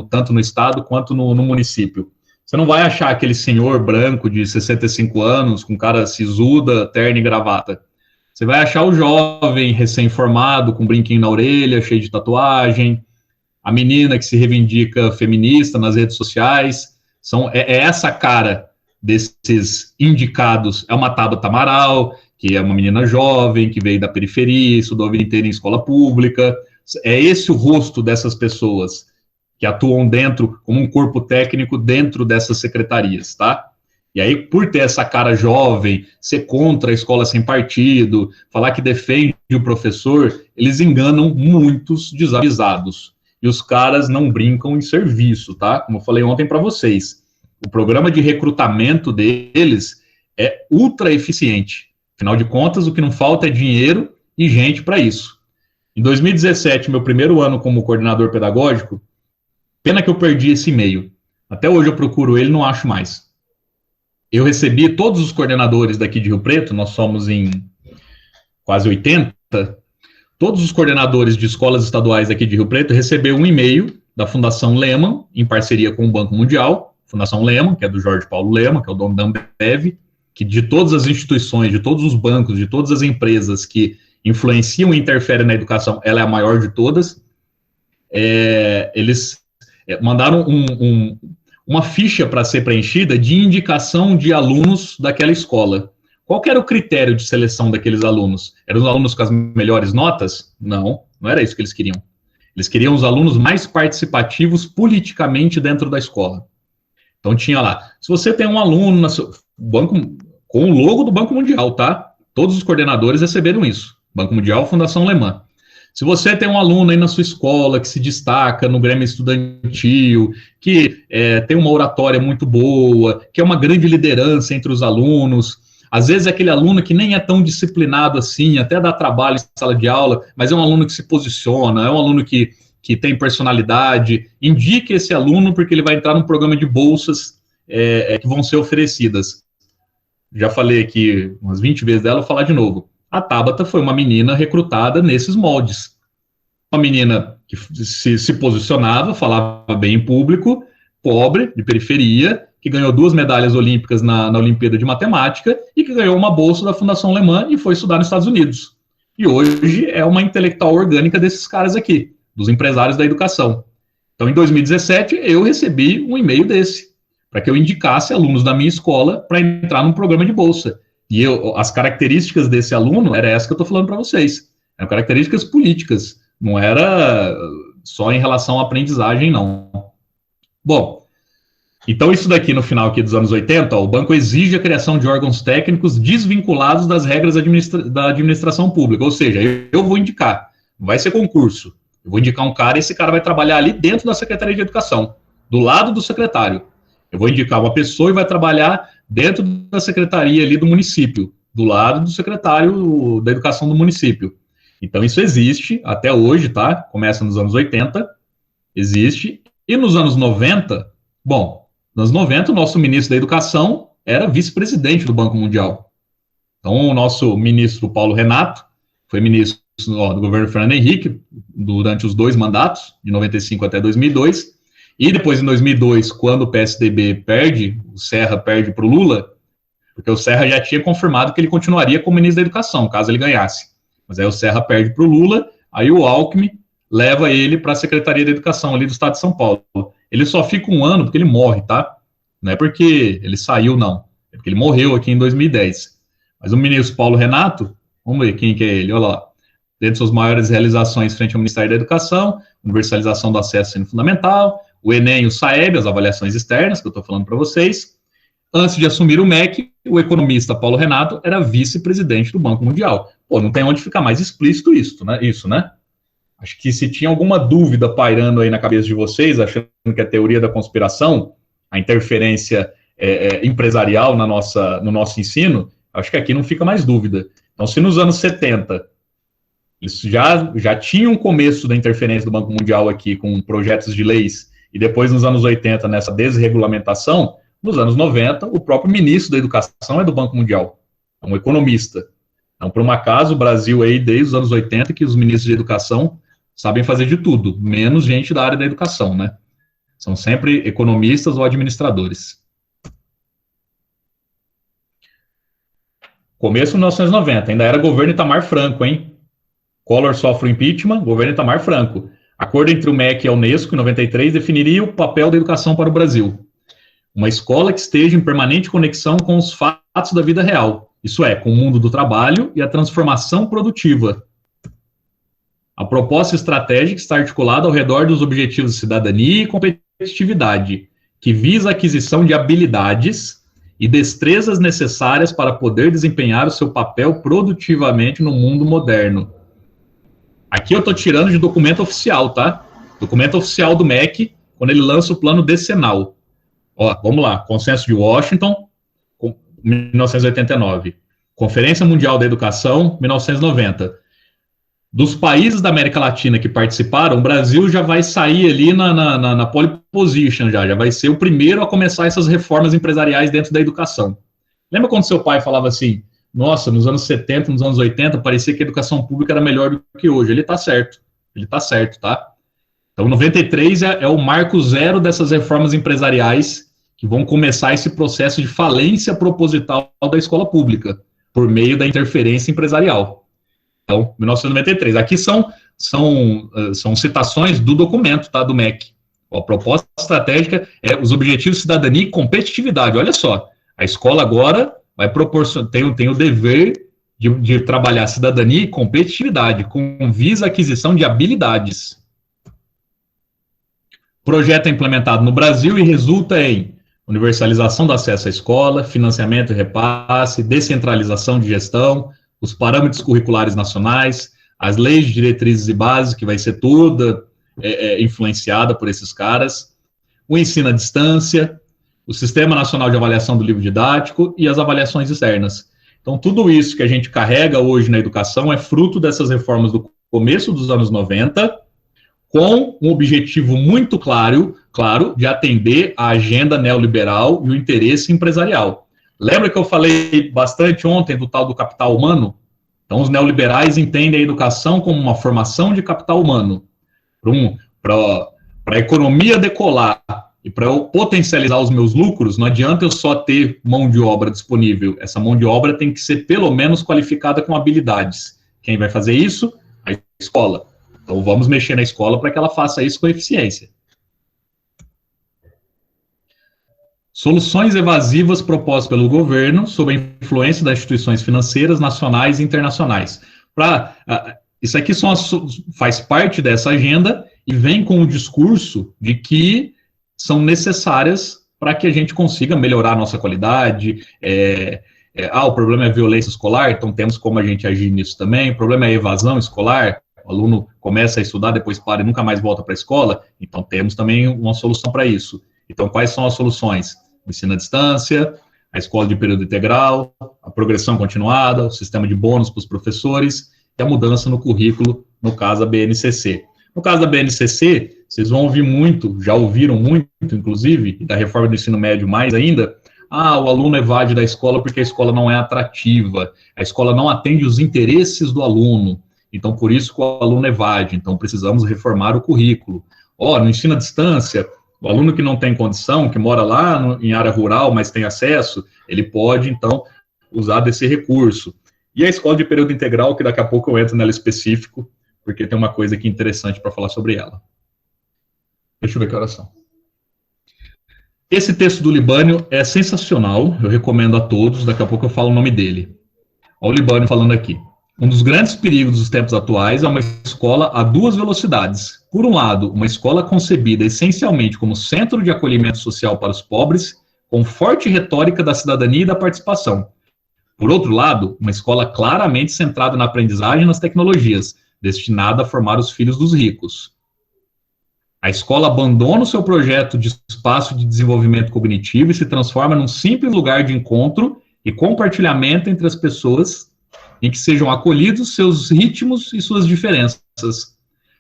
tanto no estado quanto no município. Você não vai achar aquele senhor branco de 65 anos, com cara sisuda, terno e gravata. Você vai achar o jovem, recém-formado, com brinquinho na orelha, cheio de tatuagem, a menina que se reivindica feminista nas redes sociais. Essa cara desses indicados. É uma Tabata Amaral, que é uma menina jovem, que veio da periferia, estudou a vida inteira em escola pública. É esse o rosto dessas pessoas que atuam dentro, como um corpo técnico dentro dessas secretarias, tá? E aí, por ter essa cara jovem, ser contra a escola sem partido, falar que defende o professor, eles enganam muitos desavisados. E os caras não brincam em serviço, tá? Como eu falei ontem para vocês, o programa de recrutamento deles é ultra eficiente. Afinal de contas, o que não falta é dinheiro e gente para isso. Em 2017, meu primeiro ano como coordenador pedagógico, pena que eu perdi esse e-mail. Até hoje eu procuro ele e não acho mais. Eu recebi todos os coordenadores daqui de Rio Preto, nós somos em quase 80, todos os coordenadores de escolas estaduais aqui de Rio Preto receberam um e-mail da Fundação Lehman, em parceria com o Banco Mundial, Fundação Lehman, que é do Jorge Paulo Lehman, que é o dono da Ambev, que de todas as instituições, de todos os bancos, de todas as empresas que influenciam e interferem na educação, ela é a maior de todas. Eles mandaram uma ficha para ser preenchida de indicação de alunos daquela escola. Qual que era o critério de seleção daqueles alunos? Eram os alunos com as melhores notas? Não era isso que eles queriam. Eles queriam os alunos mais participativos politicamente dentro da escola. Então tinha lá, se você tem um aluno no seu banco, com o logo do Banco Mundial, tá? Todos os coordenadores receberam isso. Banco Mundial, Fundação Lehman. Se você tem um aluno aí na sua escola que se destaca no Grêmio Estudantil, que tem uma oratória muito boa, que é uma grande liderança entre os alunos, às vezes é aquele aluno que nem é tão disciplinado assim, até dá trabalho em sala de aula, mas é um aluno que se posiciona, é um aluno que tem personalidade, indique esse aluno porque ele vai entrar num programa de bolsas que vão ser oferecidas. Já falei aqui umas 20 vezes dela, vou falar de novo. A Tabata foi uma menina recrutada nesses moldes. Uma menina que se posicionava, falava bem em público, pobre, de periferia, que ganhou 2 medalhas olímpicas na Olimpíada de Matemática e que ganhou uma bolsa da Fundação Lehman e foi estudar nos Estados Unidos. E hoje é uma intelectual orgânica desses caras aqui, dos empresários da educação. Então, em 2017, eu recebi um e-mail desse, para que eu indicasse alunos da minha escola para entrar num programa de bolsa. E as características desse aluno, era essa que eu estou falando para vocês. Eram características políticas, não era só em relação à aprendizagem, não. Bom, então isso daqui no final aqui dos anos 80, o banco exige a criação de órgãos técnicos desvinculados das regras da administração pública, ou seja, eu vou indicar, vai ser concurso, eu vou indicar um cara e esse cara vai trabalhar ali dentro da Secretaria de Educação, do lado do secretário. Eu vou indicar uma pessoa e vai trabalhar dentro da secretaria ali do município, do lado do secretário da educação do município. Então, isso existe até hoje, tá? Começa nos anos 80, existe. E nos anos 90, bom, nos anos 90, o nosso ministro da Educação era vice-presidente do Banco Mundial. Então, o nosso ministro Paulo Renato foi ministro do governo Fernando Henrique durante os 2 mandatos, de 95 até 2002. E depois, em 2002, quando o PSDB perde, o Serra perde para o Lula, porque o Serra já tinha confirmado que ele continuaria como ministro da Educação, caso ele ganhasse. Mas aí o Serra perde para o Lula, aí o Alckmin leva ele para a Secretaria de Educação ali do Estado de São Paulo. Ele só fica 1 ano porque ele morre, tá? Não é porque ele saiu, não. É porque ele morreu aqui em 2010. Mas o ministro Paulo Renato, vamos ver quem que é ele, olha lá. Dentre suas maiores realizações frente ao Ministério da Educação, universalização do acesso ao ensino fundamental, o Enem e o SAEB, as avaliações externas, que eu estou falando para vocês. Antes de assumir o MEC, o economista Paulo Renato era vice-presidente do Banco Mundial. Pô, não tem onde ficar mais explícito isso, né? Acho que se tinha alguma dúvida pairando aí na cabeça de vocês, achando que a teoria da conspiração, a interferência empresarial no nosso ensino, acho que aqui não fica mais dúvida. Então, se nos anos 70, eles já tinham um começo da interferência do Banco Mundial aqui com projetos de leis, e depois, nos anos 80, nessa desregulamentação, nos anos 90, o próprio ministro da Educação é do Banco Mundial, é um economista. Então, por um acaso, o Brasil aí, desde os anos 80, que os ministros de Educação sabem fazer de tudo, menos gente da área da educação, né? São sempre economistas ou administradores. Começo de 1990, ainda era governo Itamar Franco, hein? Collor sofre o impeachment, governo Itamar Franco. Acordo entre o MEC e a Unesco, em 93, definiria o papel da educação para o Brasil. Uma escola que esteja em permanente conexão com os fatos da vida real, isso é, com o mundo do trabalho e a transformação produtiva. A proposta estratégica está articulada ao redor dos objetivos de cidadania e competitividade, que visa a aquisição de habilidades e destrezas necessárias para poder desempenhar o seu papel produtivamente no mundo moderno. Aqui eu estou tirando de documento oficial, tá? Documento oficial do MEC, quando ele lança o plano decenal. Ó, vamos lá, Consenso de Washington, 1989. Conferência Mundial da Educação, 1990. Dos países da América Latina que participaram, o Brasil já vai sair ali na pole position, já vai ser o primeiro a começar essas reformas empresariais dentro da educação. Lembra quando seu pai falava assim, nossa, nos anos 70, nos anos 80, parecia que a educação pública era melhor do que hoje. Ele está certo, tá? Então, 93 é o marco zero dessas reformas empresariais que vão começar esse processo de falência proposital da escola pública, por meio da interferência empresarial. Então, 1993. Aqui são citações do documento, tá, do MEC. A proposta estratégica é os objetivos de cidadania e competitividade. Olha só, a escola agora vai proporcionar, tem o dever de trabalhar cidadania e competitividade, com visa à aquisição de habilidades. O projeto é implementado no Brasil e resulta em universalização do acesso à escola, financiamento e repasse, descentralização de gestão, os parâmetros curriculares nacionais, as leis de diretrizes e bases, que vai ser toda influenciada por esses caras, o ensino à distância, o Sistema Nacional de Avaliação do Livro Didático e as avaliações externas. Então, tudo isso que a gente carrega hoje na educação é fruto dessas reformas do começo dos anos 90, com um objetivo muito claro de atender a agenda neoliberal e o interesse empresarial. Lembra que eu falei bastante ontem do tal do capital humano? Então, os neoliberais entendem a educação como uma formação de capital humano. Para a economia decolar e para eu potencializar os meus lucros, não adianta eu só ter mão de obra disponível. Essa mão de obra tem que ser, pelo menos, qualificada com habilidades. Quem vai fazer isso? A escola. Então, vamos mexer na escola para que ela faça isso com eficiência. Soluções evasivas propostas pelo governo sob a influência das instituições financeiras nacionais e internacionais. Isso aqui faz parte dessa agenda e vem com o discurso de que são necessárias para que a gente consiga melhorar a nossa qualidade. O problema é violência escolar, então temos como a gente agir nisso também. O problema é evasão escolar, o aluno começa a estudar, depois para e nunca mais volta para a escola, então temos também uma solução para isso. Então, quais são as soluções? O ensino à distância, a escola de período integral, a progressão continuada, o sistema de bônus para os professores e a mudança no currículo, no caso da BNCC. No caso da BNCC, vocês vão ouvir muito, já ouviram muito, inclusive, e da reforma do ensino médio mais ainda, o aluno evade da escola porque a escola não é atrativa, a escola não atende os interesses do aluno, então por isso que o aluno evade, então precisamos reformar o currículo. No ensino à distância, o aluno que não tem condição, que mora lá em área rural, mas tem acesso, ele pode, então, usar desse recurso. E a escola de período integral, que daqui a pouco eu entro nela específico, porque tem uma coisa aqui interessante para falar sobre ela. Deixa eu ver que horas são. Esse texto do Libânio é sensacional, eu recomendo a todos, daqui a pouco eu falo o nome dele. Olha o Libânio falando aqui. Um dos grandes perigos dos tempos atuais é uma escola a duas velocidades. Por um lado, uma escola concebida essencialmente como centro de acolhimento social para os pobres, com forte retórica da cidadania e da participação. Por outro lado, uma escola claramente centrada na aprendizagem e nas tecnologias, destinada a formar os filhos dos ricos. A escola abandona o seu projeto de espaço de desenvolvimento cognitivo e se transforma num simples lugar de encontro e compartilhamento entre as pessoas, em que sejam acolhidos seus ritmos e suas diferenças.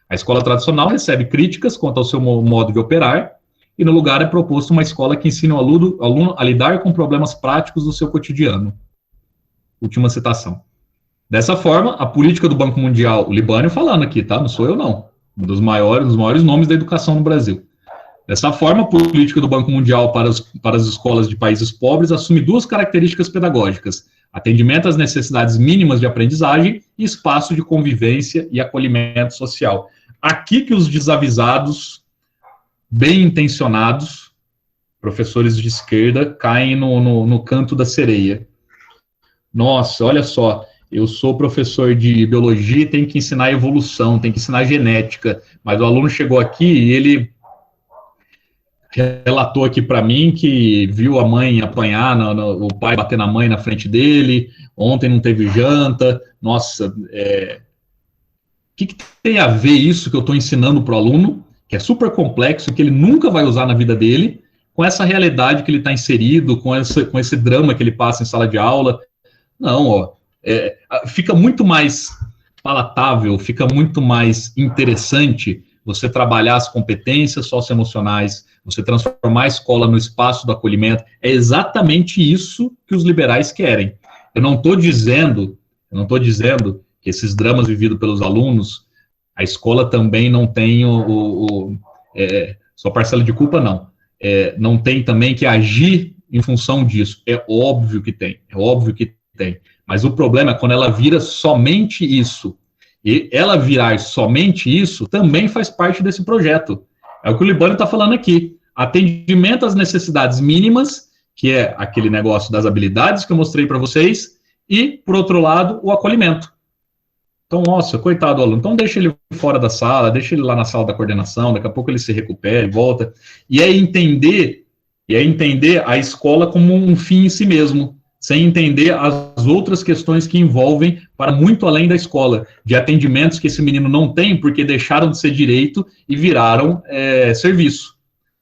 A escola tradicional recebe críticas quanto ao seu modo de operar, e no lugar é proposto uma escola que ensine o aluno a lidar com problemas práticos do seu cotidiano. Última citação. Dessa forma, a política do Banco Mundial, o Libânio falando aqui, tá? Não sou eu, não. Um dos maiores nomes da educação no Brasil. Dessa forma, a política do Banco Mundial para as escolas de países pobres assume duas características pedagógicas: atendimento às necessidades mínimas de aprendizagem e espaço de convivência e acolhimento social. Aqui que os desavisados, bem intencionados, professores de esquerda, caem no canto da sereia. Nossa, olha só, eu sou professor de biologia e tenho que ensinar evolução, tenho que ensinar genética, mas o aluno chegou aqui e ele relatou aqui para mim que viu a mãe apanhar, o pai bater na mãe na frente dele, ontem não teve janta. Nossa, o que tem a ver isso que eu estou ensinando para o aluno, que é super complexo, que ele nunca vai usar na vida dele, com essa realidade que ele está inserido, com esse drama que ele passa em sala de aula? Não, fica muito mais palatável, fica muito mais interessante você trabalhar as competências socioemocionais, você transformar a escola no espaço do acolhimento. É exatamente isso que os liberais querem. Eu não estou dizendo que esses dramas vividos pelos alunos, a escola também não tem sua parcela de culpa, não. Não tem também que agir em função disso. É óbvio que tem. Mas o problema é quando ela vira somente isso. E ela virar somente isso também faz parte desse projeto. É o que o Libânio está falando aqui. Atendimento às necessidades mínimas, que é aquele negócio das habilidades que eu mostrei para vocês, e, por outro lado, o acolhimento. Então, nossa, coitado do aluno, então deixa ele fora da sala, deixa ele lá na sala da coordenação, daqui a pouco ele se recupera e volta. E é entender a escola como um fim em si mesmo, sem entender as outras questões que envolvem para muito além da escola, de atendimentos que esse menino não tem porque deixaram de ser direito e viraram serviço.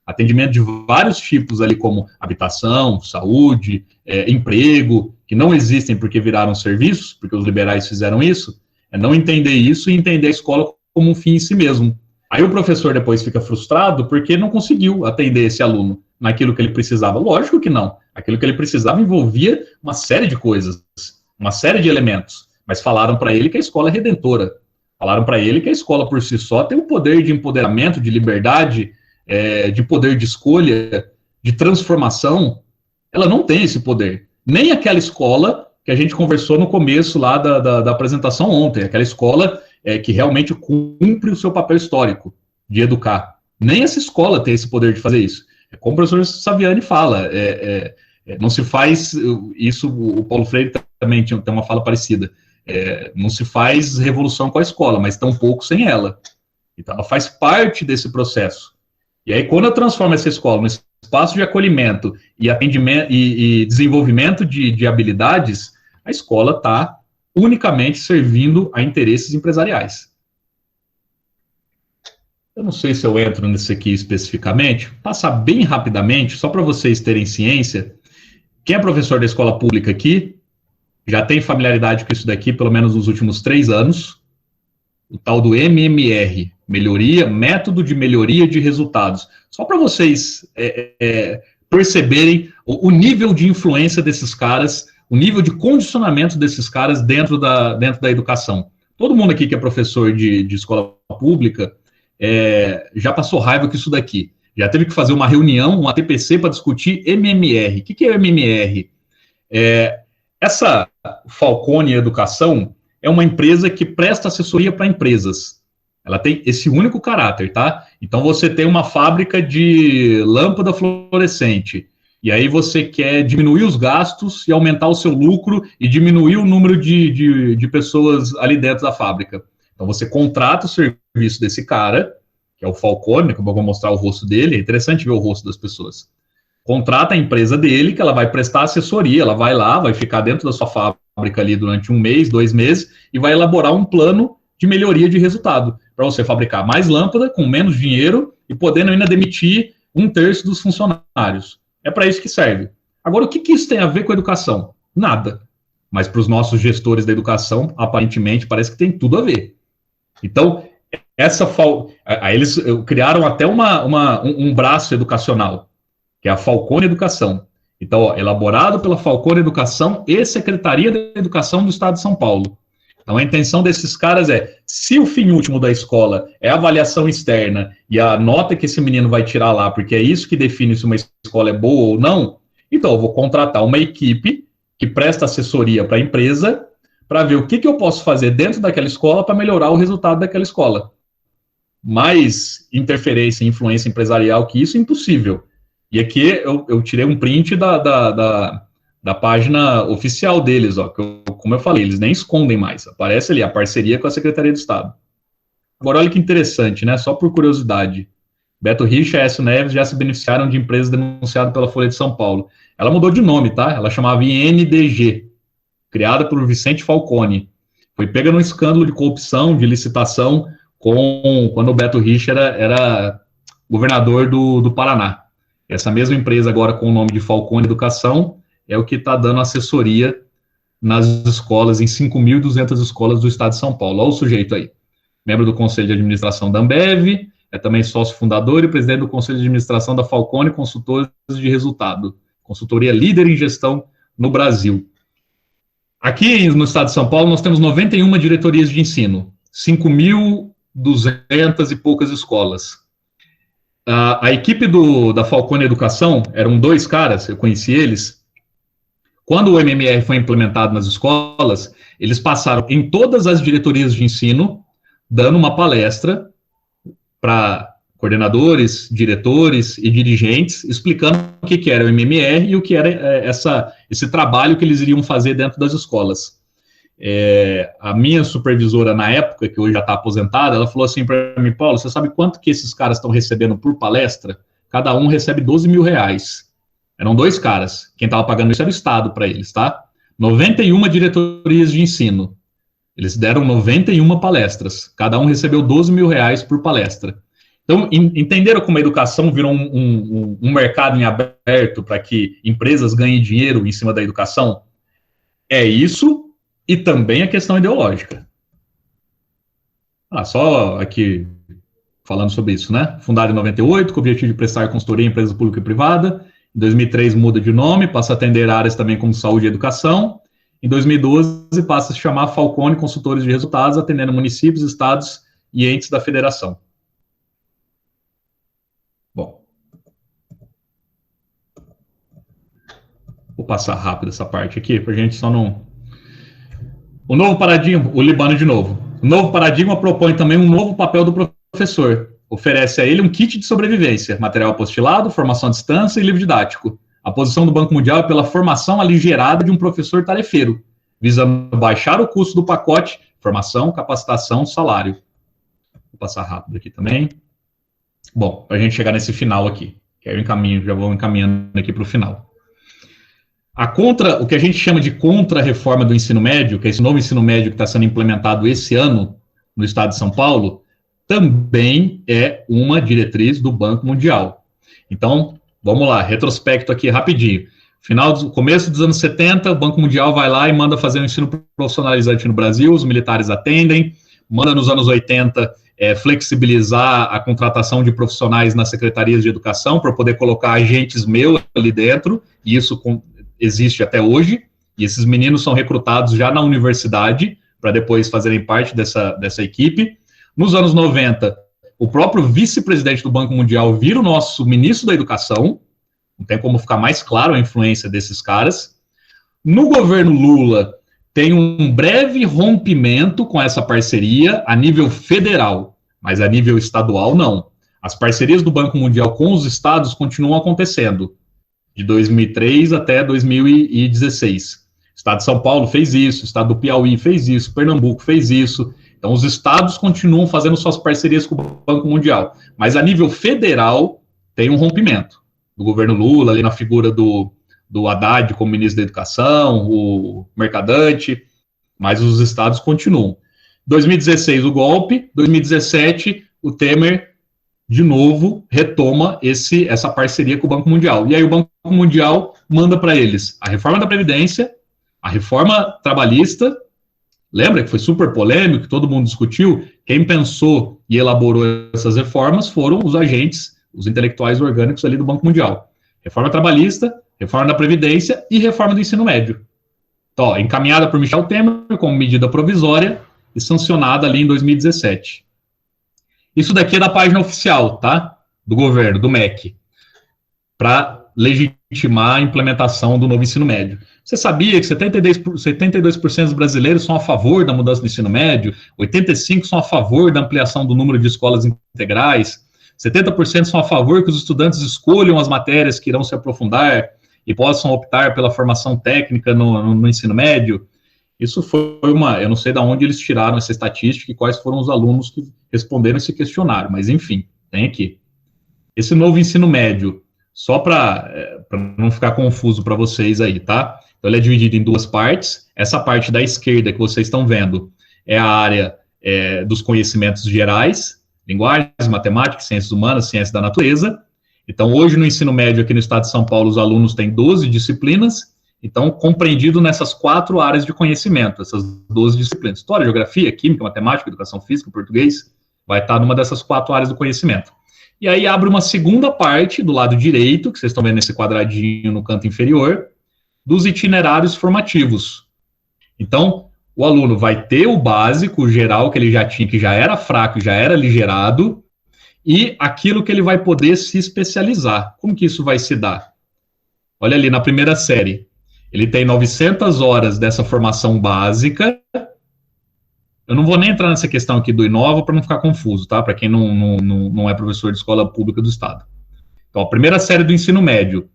Atendimento de vários tipos ali, como habitação, saúde, emprego, que não existem porque viraram serviços, porque os liberais fizeram isso. É não entender isso e entender a escola como um fim em si mesmo. Aí o professor depois fica frustrado porque não conseguiu atender esse aluno naquilo que ele precisava. Lógico que não. Aquilo que ele precisava envolvia uma série de coisas, uma série de elementos. Mas falaram para ele que a escola é redentora. Falaram para ele que a escola por si só tem o poder de empoderamento, de liberdade, de poder de escolha, de transformação. Ela não tem esse poder. Nem aquela escola que a gente conversou no começo lá da apresentação ontem, aquela escola que realmente cumpre o seu papel histórico de educar. Nem essa escola tem esse poder de fazer isso. Como o professor Saviani fala, não se faz isso, o Paulo Freire também tem uma fala parecida, não se faz revolução com a escola, mas tampouco sem ela. Então, ela faz parte desse processo. E aí, quando eu transformo essa escola num espaço de acolhimento e atendimento e desenvolvimento de habilidades, a escola está unicamente servindo a interesses empresariais. Eu não sei se eu entro nesse aqui especificamente, passar bem rapidamente, só para vocês terem ciência. Quem é professor da escola pública aqui, já tem familiaridade com isso daqui, pelo menos nos últimos 3 anos, o tal do MMR, Método de Melhoria de Resultados. Só para vocês perceberem o nível de influência desses caras, o nível de condicionamento desses caras dentro da educação. Todo mundo aqui que é professor de escola pública já passou raiva com isso daqui. Já teve que fazer uma reunião, uma TPC para discutir MMR. O que é MMR? Essa Falcone Educação é uma empresa que presta assessoria para empresas. Ela tem esse único caráter, tá? Então, você tem uma fábrica de lâmpada fluorescente, e aí você quer diminuir os gastos e aumentar o seu lucro e diminuir o número de pessoas ali dentro da fábrica. Então, você contrata o serviço desse cara, que é o Falcone, que eu vou mostrar o rosto dele, é interessante ver o rosto das pessoas. Contrata a empresa dele, que ela vai prestar assessoria, ela vai lá, vai ficar dentro da sua fábrica ali durante 1 mês, 2 meses, e vai elaborar um plano de melhoria de resultado, para você fabricar mais lâmpada, com menos dinheiro, e podendo ainda demitir 1/3 dos funcionários. É para isso que serve. Agora, o que isso tem a ver com a educação? Nada. Mas para os nossos gestores da educação, aparentemente, parece que tem tudo a ver. Então, aí eles criaram até um braço educacional, que é a Falcone Educação. Então, elaborado pela Falcone Educação e Secretaria da Educação do Estado de São Paulo. Então, a intenção desses caras se o fim último da escola é a avaliação externa e a nota que esse menino vai tirar lá, porque é isso que define se uma escola é boa ou não, então eu vou contratar uma equipe que presta assessoria para a empresa para ver o que eu posso fazer dentro daquela escola para melhorar o resultado daquela escola. Mais interferência e influência empresarial que isso é impossível. E aqui eu tirei um print da página oficial deles, ó, como eu falei, eles nem escondem mais, aparece ali a parceria com a Secretaria de Estado. Agora, olha que interessante, né, só por curiosidade, Beto Richa e Aécio Neves já se beneficiaram de empresas denunciadas pela Folha de São Paulo. Ela mudou de nome, tá? Ela chamava INDG, criada por Vicente Falcone. Foi pega num escândalo de corrupção, de licitação, quando o Beto Richa era governador do Paraná. Essa mesma empresa, agora com o nome de Falcone Educação, é o que está dando assessoria nas escolas, em 5.200 escolas do estado de São Paulo. Olha o sujeito aí. Membro do Conselho de Administração da Ambev, é também sócio fundador e presidente do Conselho de Administração da Falcone Consultores de Resultado. Consultoria líder em gestão no Brasil. Aqui no estado de São Paulo, nós temos 91 diretorias de ensino, 5.200 e poucas escolas. A equipe da Falcone Educação, eram 2 caras, eu conheci eles. Quando o MMR foi implementado nas escolas, eles passaram em todas as diretorias de ensino, dando uma palestra para coordenadores, diretores e dirigentes, explicando o que era o MMR e o que era esse trabalho que eles iriam fazer dentro das escolas. A minha supervisora na época, que hoje já está aposentada, ela falou assim para mim: Paulo, você sabe quanto que esses caras estão recebendo por palestra? Cada um recebe R$12 mil. Eram 2 caras. Quem estava pagando isso era o Estado para eles, tá? 91 diretorias de ensino. Eles deram 91 palestras. Cada um recebeu R$12 mil por palestra. Então, entenderam como a educação virou um mercado em aberto para que empresas ganhem dinheiro em cima da educação? É isso. E também a questão ideológica. Só aqui falando sobre isso, né? Fundado em 98, com o objetivo de prestar consultoria em empresa pública e privada. Em 2003 muda de nome, passa a atender áreas também como saúde e educação. Em 2012 passa a se chamar Falcone Consultores de Resultados, atendendo municípios, estados e entes da federação. Bom. Vou passar rápido essa parte aqui, para a gente só não... O novo paradigma, o Libano de novo. O novo paradigma propõe também um novo papel do professor. Oferece a ele um kit de sobrevivência, material apostilado, formação à distância e livro didático. A posição do Banco Mundial é pela formação aligerada de um professor tarefeiro, visando baixar o custo do pacote, formação, capacitação, salário. Vou passar rápido aqui também. Bom, para a gente chegar nesse final aqui, que aí eu já vou encaminhando aqui para o final. O que a gente chama de contra-reforma do ensino médio, que é esse novo ensino médio que está sendo implementado esse ano no estado de São Paulo, também é uma diretriz do Banco Mundial. Então, vamos lá, retrospecto aqui rapidinho. Começo dos anos 70, o Banco Mundial vai lá e manda fazer um ensino profissionalizante no Brasil, os militares atendem, manda nos anos 80 flexibilizar a contratação de profissionais nas secretarias de educação para poder colocar agentes meus ali dentro, e isso existe até hoje, e esses meninos são recrutados já na universidade, para depois fazerem parte dessa equipe. Nos anos 90, o próprio vice-presidente do Banco Mundial vira o nosso ministro da Educação, não tem como ficar mais claro a influência desses caras. No governo Lula, tem um breve rompimento com essa parceria a nível federal, mas a nível estadual, não. As parcerias do Banco Mundial com os estados continuam acontecendo, de 2003 até 2016. O estado de São Paulo fez isso, o estado do Piauí fez isso, Pernambuco fez isso. Então, os estados continuam fazendo suas parcerias com o Banco Mundial. Mas, a nível federal, tem um rompimento. Do governo Lula, ali na figura do Haddad como ministro da Educação, o Mercadante, mas os estados continuam. 2016, o golpe. 2017, o Temer, de novo, retoma essa parceria com o Banco Mundial. E aí o Banco Mundial manda para eles a reforma da Previdência, a reforma trabalhista. Lembra que foi super polêmico, que todo mundo discutiu? Quem pensou e elaborou essas reformas foram os agentes, os intelectuais orgânicos ali do Banco Mundial. Reforma trabalhista, reforma da Previdência e reforma do ensino médio. Então, encaminhada por Michel Temer como medida provisória e sancionada ali em 2017. Isso daqui é da página oficial, tá? Do governo, do MEC, para legitimar a implementação do novo ensino médio. Você sabia que 72% dos brasileiros são a favor da mudança do ensino médio, 85% são a favor da ampliação do número de escolas integrais, 70% são a favor que os estudantes escolham as matérias que irão se aprofundar e possam optar pela formação técnica no ensino médio? Isso foi eu não sei de onde eles tiraram essa estatística e quais foram os alunos que responderam esse questionário, mas enfim, tem aqui. Esse novo ensino médio, só para não ficar confuso para vocês aí, tá? Então, ele é dividido em 2 partes. Essa parte da esquerda que vocês estão vendo é a área dos conhecimentos gerais, linguagens, matemática, ciências humanas, ciências da natureza. Então, hoje no ensino médio aqui no estado de São Paulo, os alunos têm 12 disciplinas, então, compreendido nessas 4 áreas de conhecimento, essas 12 disciplinas. História, geografia, química, matemática, educação física, português, vai estar numa dessas 4 áreas do conhecimento. E aí abre uma segunda parte, do lado direito, que vocês estão vendo nesse quadradinho no canto inferior, dos itinerários formativos. Então, o aluno vai ter o básico, o geral, que ele já tinha, que já era fraco, já era aligerado, e aquilo que ele vai poder se especializar. Como que isso vai se dar? Olha ali, na primeira série, ele tem 900 horas dessa formação básica. Eu não vou nem entrar nessa questão aqui do Inova para não ficar confuso, tá? Para quem não é professor de escola pública do Estado. Então, a primeira série do ensino médio,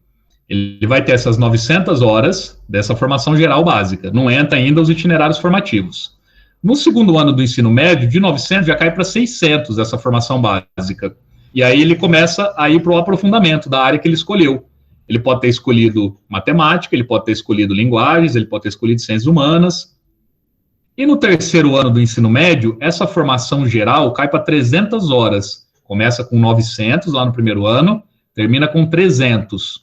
ele vai ter essas 900 horas dessa formação geral básica. Não entra ainda os itinerários formativos. No segundo ano do ensino médio, de 900 já cai para 600 essa formação básica. E aí ele começa a ir para o aprofundamento da área que ele escolheu. Ele pode ter escolhido matemática, ele pode ter escolhido linguagens, ele pode ter escolhido ciências humanas. E no terceiro ano do ensino médio, essa formação geral cai para 300 horas. Começa com 900 lá no primeiro ano, termina com 300.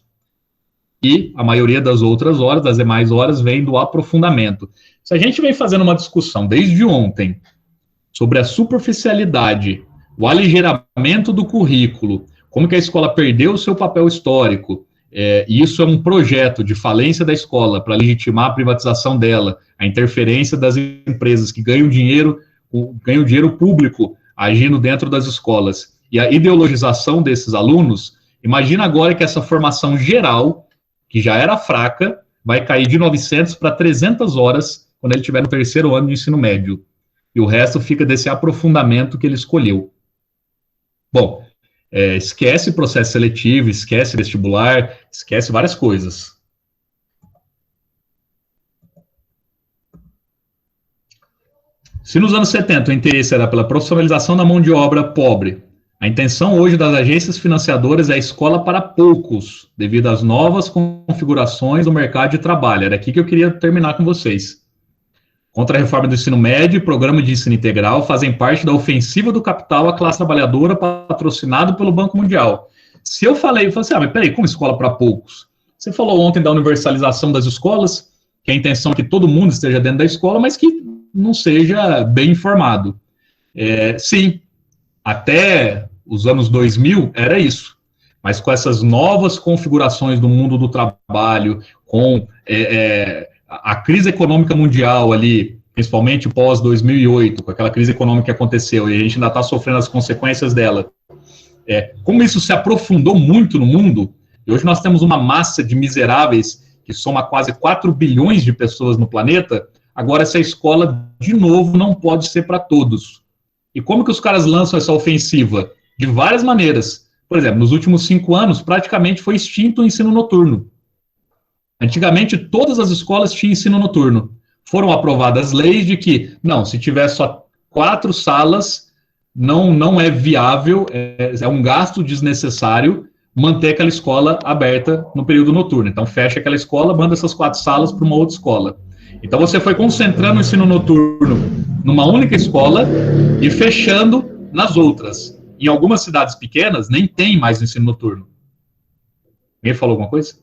E a maioria das outras horas, das demais horas, vem do aprofundamento. Se a gente vem fazendo uma discussão desde ontem sobre a superficialidade, o aligeramento do currículo, como que a escola perdeu o seu papel histórico, e isso é um projeto de falência da escola para legitimar a privatização dela, a interferência das empresas que ganham dinheiro público agindo dentro das escolas, e a ideologização desses alunos. Imagina agora que essa formação geral, que já era fraca, vai cair de 900 para 300 horas quando ele estiver no terceiro ano de ensino médio. E o resto fica desse aprofundamento que ele escolheu. Bom, esquece processo seletivo, esquece vestibular, esquece várias coisas. Se nos anos 70 o interesse era pela profissionalização da mão de obra pobre, a intenção hoje das agências financiadoras é a escola para poucos, devido às novas configurações do mercado de trabalho. Era aqui que eu queria terminar com vocês. Contra a reforma do ensino médio e programa de ensino integral fazem parte da ofensiva do capital à classe trabalhadora patrocinado pelo Banco Mundial. Se eu falei assim, mas peraí, como escola para poucos? Você falou ontem da universalização das escolas, que a intenção é que todo mundo esteja dentro da escola, mas que não seja bem informado. Sim, até os anos 2000 era isso, mas com essas novas configurações do mundo do trabalho, com a crise econômica mundial ali, principalmente pós-2008, com aquela crise econômica que aconteceu, e a gente ainda está sofrendo as consequências dela. Como isso se aprofundou muito no mundo, e hoje nós temos uma massa de miseráveis que soma quase 4 bilhões de pessoas no planeta, agora essa escola, de novo, não pode ser para todos. E como que os caras lançam essa ofensiva? De várias maneiras. Por exemplo, nos últimos 5 anos, praticamente foi extinto o ensino noturno. Antigamente, todas as escolas tinham ensino noturno. Foram aprovadas leis de que, não, se tiver só 4 salas, não é viável, é um gasto desnecessário manter aquela escola aberta no período noturno. Então, fecha aquela escola, manda essas 4 salas para uma outra escola. Então, você foi concentrando o ensino noturno numa única escola e fechando nas outras. Em algumas cidades pequenas, nem tem mais ensino noturno. Alguém falou alguma coisa?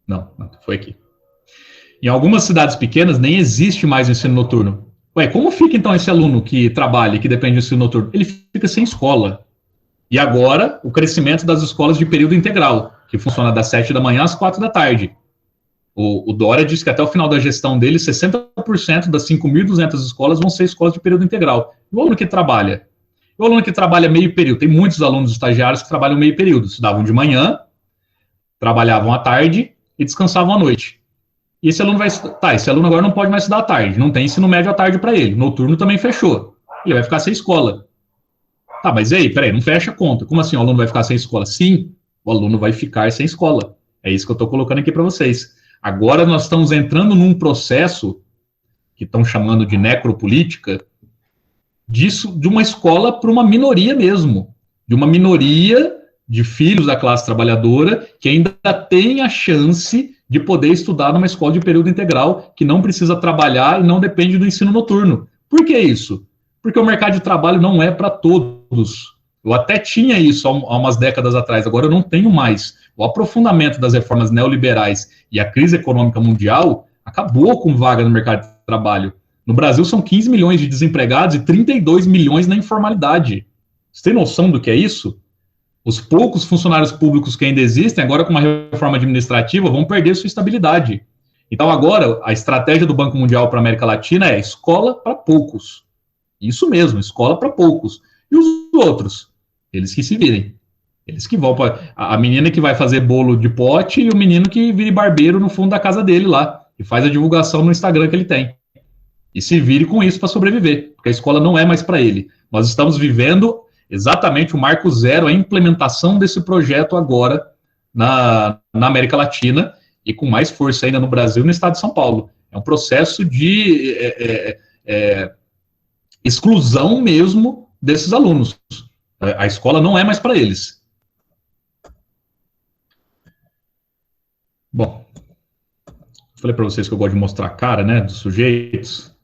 Não, foi aqui. Em algumas cidades pequenas, nem existe mais ensino noturno. Ué, como fica, então, esse aluno que trabalha e que depende do ensino noturno? Ele fica sem escola. E agora, o crescimento das escolas de período integral, que funciona das 7 da manhã às 4 da tarde. O Dória disse que até o final da gestão dele, 60% das 5.200 escolas vão ser escolas de período integral. E o aluno que trabalha? O aluno que trabalha meio período. Tem muitos alunos estagiários que trabalham meio período. Estudavam de manhã, trabalhavam à tarde e descansavam à noite. E esse aluno esse aluno agora não pode mais estudar à tarde. Não tem ensino médio à tarde para ele. Noturno também fechou. Ele vai ficar sem escola. Tá, mas e aí, peraí, não fecha a conta. Como assim o aluno vai ficar sem escola? Sim, o aluno vai ficar sem escola. É isso que eu estou colocando aqui para vocês. Agora nós estamos entrando num processo que estão chamando de necropolítica, disso, de uma escola para uma minoria mesmo, de uma minoria de filhos da classe trabalhadora que ainda tem a chance de poder estudar numa escola de período integral, que não precisa trabalhar e não depende do ensino noturno. Por que isso? Porque o mercado de trabalho não é para todos. Eu até tinha isso há umas décadas atrás, agora eu não tenho mais. O aprofundamento das reformas neoliberais e a crise econômica mundial acabou com vaga no mercado de trabalho. No Brasil são 15 milhões de desempregados e 32 milhões na informalidade. Você tem noção do que é isso? Os poucos funcionários públicos que ainda existem, agora com uma reforma administrativa, vão perder sua estabilidade. Então, agora, a estratégia do Banco Mundial para a América Latina é escola para poucos. Isso mesmo, escola para poucos. E os outros? Eles que se virem. Eles que vão para... A menina que vai fazer bolo de pote e o menino que vire barbeiro no fundo da casa dele lá. E faz a divulgação no Instagram que ele tem. E se vire com isso para sobreviver. Porque a escola não é mais para ele. Nós estamos vivendo exatamente o marco zero, a implementação desse projeto agora na América Latina e com mais força ainda no Brasil e no estado de São Paulo. É um processo de exclusão mesmo desses alunos. A escola não é mais para eles. Bom, falei para vocês que eu gosto de mostrar a cara, né, dos sujeitos.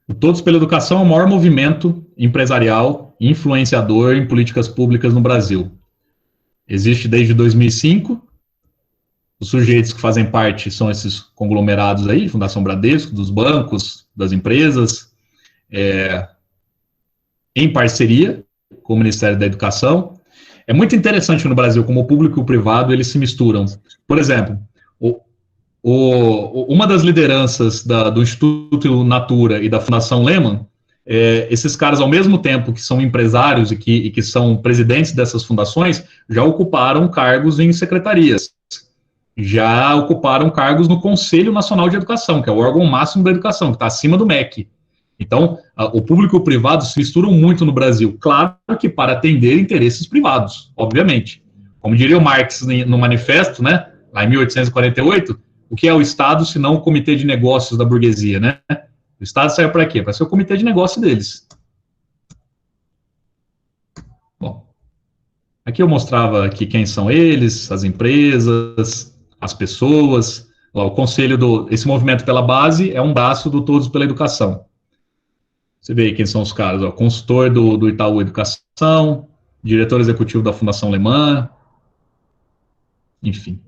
O Todos pela Educação é o maior movimento empresarial e influenciador em políticas públicas no Brasil. Existe desde 2005. Os sujeitos que fazem parte são esses conglomerados aí, Fundação Bradesco, dos bancos, das empresas, em parceria com o Ministério da Educação. É muito interessante no Brasil como o público e o privado, eles se misturam. Por exemplo, uma das lideranças do Instituto Natura e da Fundação Lehman, esses caras, ao mesmo tempo que são empresários e que são presidentes dessas fundações, já ocuparam cargos em secretarias, já ocuparam cargos no Conselho Nacional de Educação, que é o órgão máximo da educação, que está acima do MEC. Então, o público e o privado se misturam muito no Brasil, claro que para atender interesses privados, obviamente. Como diria o Marx no manifesto, né, lá em 1848, o que é o Estado, se não o comitê de negócios da burguesia, né? O Estado serve para quê? Para ser o comitê de negócio deles. Bom, aqui eu mostrava aqui quem são eles, as empresas, as pessoas. Ó, o conselho esse movimento pela base é um braço do Todos pela Educação. Você vê aí quem são os caras, ó, consultor do Itaú Educação, diretor executivo da Fundação Alemã, enfim.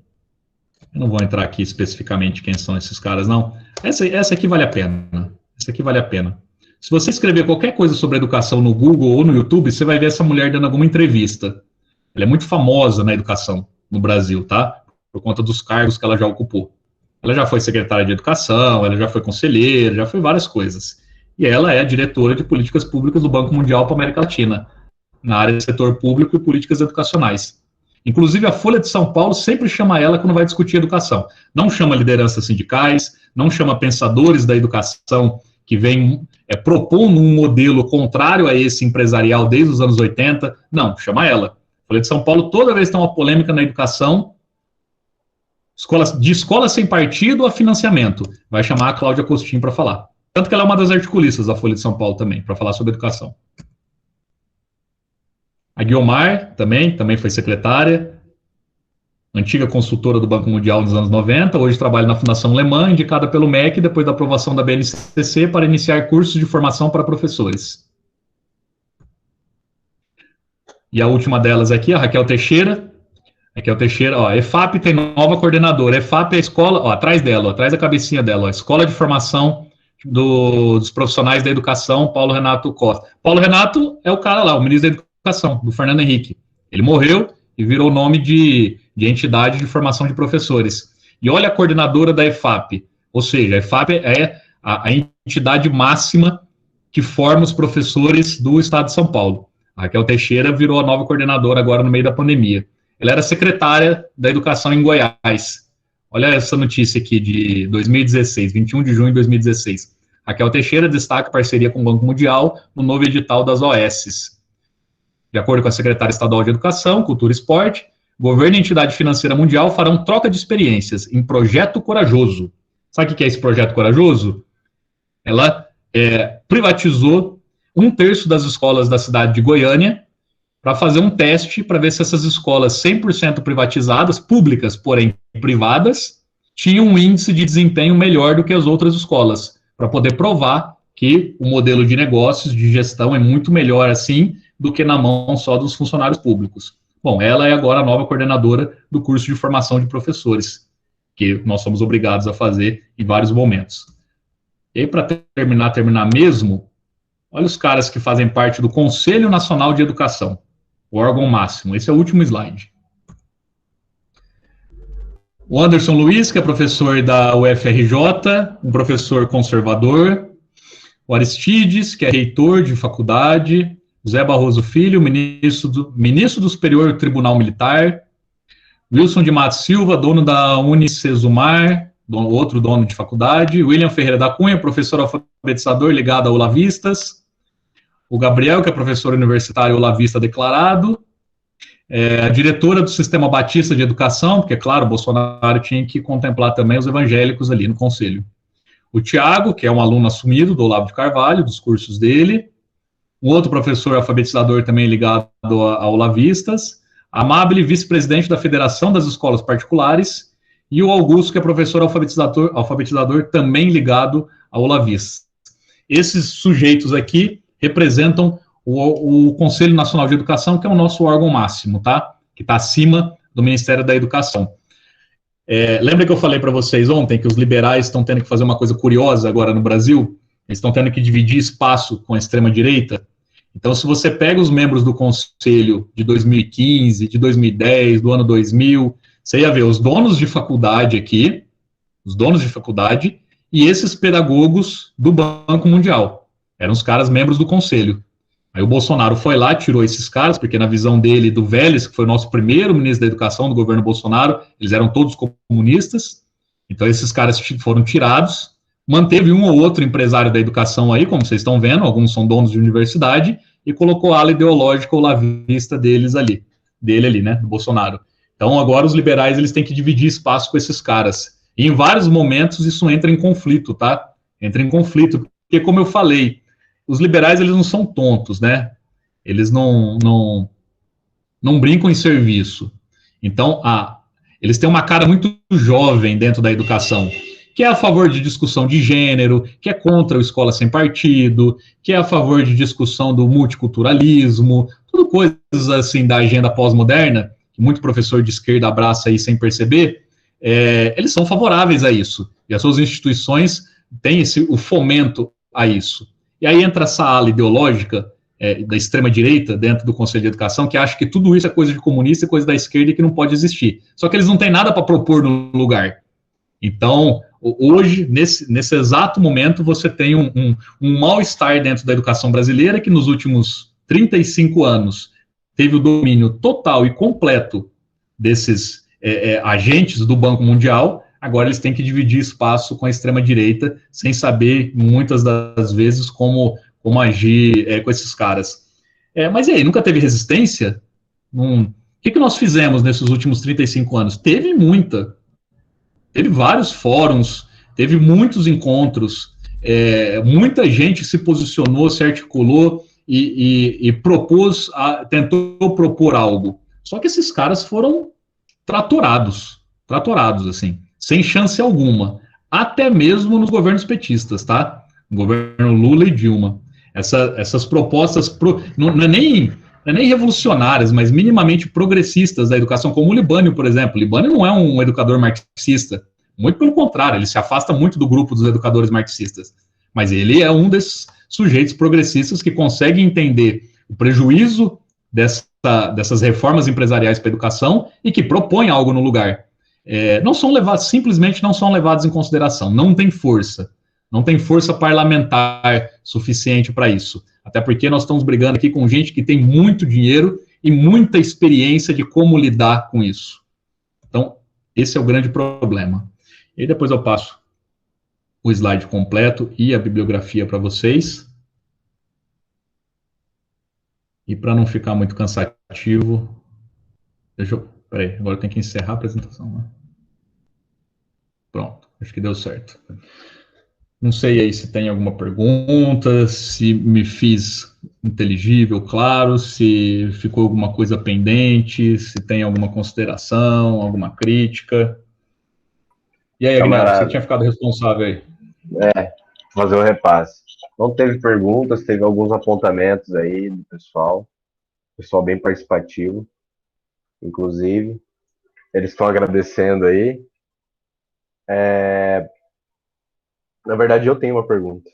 Eu não vou entrar aqui especificamente quem são esses caras, não. Essa aqui vale a pena. Essa aqui vale a pena. Se você escrever qualquer coisa sobre educação no Google ou no YouTube, você vai ver essa mulher dando alguma entrevista. Ela é muito famosa na educação no Brasil, tá? Por conta dos cargos que ela já ocupou. Ela já foi secretária de educação, ela já foi conselheira, já foi várias coisas. E ela é diretora de políticas públicas do Banco Mundial para a América Latina, na área de setor público e políticas educacionais. Inclusive, a Folha de São Paulo sempre chama ela quando vai discutir educação. Não chama lideranças sindicais, não chama pensadores da educação que vêm propondo um modelo contrário a esse empresarial desde os anos 80. Não, chama ela. A Folha de São Paulo, toda vez que tem uma polêmica na educação, de escola sem partido a financiamento, vai chamar a Cláudia Costin para falar. Tanto que ela é uma das articulistas da Folha de São Paulo também, para falar sobre educação. A Guiomar também foi secretária, antiga consultora do Banco Mundial nos anos 90, hoje trabalha na Fundação Alemã, indicada pelo MEC depois da aprovação da BNCC para iniciar cursos de formação para professores. E a última delas aqui, a Raquel Teixeira. Raquel Teixeira, ó, a EFAP tem nova coordenadora. A EFAP é a escola, ó, atrás dela, ó, atrás da cabecinha dela, ó, Escola de Formação dos Profissionais da Educação, Paulo Renato Costa. Paulo Renato é o cara lá, o ministro da Educação, do Fernando Henrique. Ele morreu e virou nome de entidade de formação de professores. E olha a coordenadora da EFAP, ou seja, a EFAP é a entidade máxima que forma os professores do estado de São Paulo. A Raquel Teixeira virou a nova coordenadora agora no meio da pandemia. Ela era secretária da Educação em Goiás. Olha essa notícia aqui de 2016, 21 de junho de 2016. Raquel Teixeira destaca parceria com o Banco Mundial no novo edital das OSs. De acordo com a secretária estadual de Educação, Cultura e Esporte, governo e entidade financeira mundial farão troca de experiências em Projeto Corajoso. Sabe o que é esse Projeto Corajoso? Ela privatizou 1/3 das escolas da cidade de Goiânia para fazer um teste para ver se essas escolas 100% privatizadas, públicas, porém privadas, tinham um índice de desempenho melhor do que as outras escolas, para poder provar que o modelo de negócios, de gestão, é muito melhor assim do que na mão só dos funcionários públicos. Bom, ela é agora a nova coordenadora do curso de formação de professores, que nós somos obrigados a fazer em vários momentos. E aí, para terminar mesmo, olha os caras que fazem parte do Conselho Nacional de Educação, o órgão máximo. Esse é o último slide. O Anderson Luiz, que é professor da UFRJ, um professor conservador. O Aristides, que é reitor de faculdade. José Barroso Filho, ministro do Superior Tribunal Militar. Wilson de Matos Silva, dono da Unicesumar, outro dono de faculdade. William Ferreira da Cunha, professor alfabetizador ligado a olavistas. O Gabriel, que é professor universitário olavista declarado. A diretora do Sistema Batista de Educação, porque, claro, o Bolsonaro tinha que contemplar também os evangélicos ali no conselho. O Tiago, que é um aluno assumido do Olavo de Carvalho, dos cursos dele. Um outro professor alfabetizador também ligado a olavistas. A Amabile, vice-presidente da Federação das Escolas Particulares. E o Augusto, que é professor alfabetizador também ligado a olavistas. Esses sujeitos aqui representam o Conselho Nacional de Educação, que é o nosso órgão máximo, tá? Que está acima do Ministério da Educação. Lembra que eu falei para vocês ontem que os liberais estão tendo que fazer uma coisa curiosa agora no Brasil? Eles estão tendo que dividir espaço com a extrema-direita. Então, se você pega os membros do Conselho de 2015, de 2010, do ano 2000, você ia ver os donos de faculdade aqui, os donos de faculdade, e esses pedagogos do Banco Mundial. Eram os caras membros do Conselho. Aí o Bolsonaro foi lá, tirou esses caras, porque na visão dele, do Vélez, que foi o nosso primeiro ministro da Educação do governo Bolsonaro, eles eram todos comunistas, então esses caras foram tirados, manteve um ou outro empresário da educação aí, como vocês estão vendo, alguns são donos de universidade, e colocou a ala ideológica olavista dele ali, né, do Bolsonaro. Então agora os liberais, eles têm que dividir espaço com esses caras. E em vários momentos isso entra em conflito, tá? Entra em conflito, porque como eu falei, os liberais, eles não são tontos, né? Eles não brincam em serviço. Então, eles têm uma cara muito jovem dentro da educação, que é a favor de discussão de gênero, que é contra o escola sem partido, que é a favor de discussão do multiculturalismo, tudo coisas assim da agenda pós-moderna, que muito professor de esquerda abraça aí sem perceber, eles são favoráveis a isso. E as suas instituições têm o fomento a isso. E aí entra essa ala ideológica da extrema-direita dentro do Conselho de Educação, que acha que tudo isso é coisa de comunista e coisa da esquerda e que não pode existir. Só que eles não têm nada para propor no lugar. Então, hoje, nesse exato momento, você tem um mal-estar dentro da educação brasileira, que nos últimos 35 anos teve o domínio total e completo desses agentes do Banco Mundial. Agora eles têm que dividir espaço com a extrema-direita, sem saber, muitas das vezes, como agir com esses caras. Mas e aí, nunca teve resistência? O que nós fizemos nesses últimos 35 anos? Teve muita. Teve vários fóruns, teve muitos encontros, muita gente se posicionou, se articulou e tentou propor algo. Só que esses caras foram tratorados, assim, sem chance alguma, até mesmo nos governos petistas, tá? No governo Lula e Dilma. Essas propostas não é nem revolucionárias, mas minimamente progressistas da educação, como o Libânio, por exemplo. O Libânio não é um educador marxista, muito pelo contrário, ele se afasta muito do grupo dos educadores marxistas, mas ele é um desses sujeitos progressistas que consegue entender o prejuízo dessas reformas empresariais para a educação e que propõe algo no lugar. Simplesmente não são levados em consideração, não tem força parlamentar suficiente para isso, até porque nós estamos brigando aqui com gente que tem muito dinheiro e muita experiência de como lidar com isso. Então, esse é o grande problema. E depois eu passo o slide completo e a bibliografia para vocês. E para não ficar muito cansativo, peraí, agora eu tenho que encerrar a apresentação, né? Pronto, acho que deu certo. Não sei aí se tem alguma pergunta, se me fiz inteligível, claro, se ficou alguma coisa pendente, se tem alguma consideração, alguma crítica. E aí, Agnaldo, você tinha ficado responsável aí? Fazer um repasse. Não teve perguntas, teve alguns apontamentos aí do pessoal bem participativo, inclusive. Eles estão agradecendo aí. Na verdade, eu tenho uma pergunta.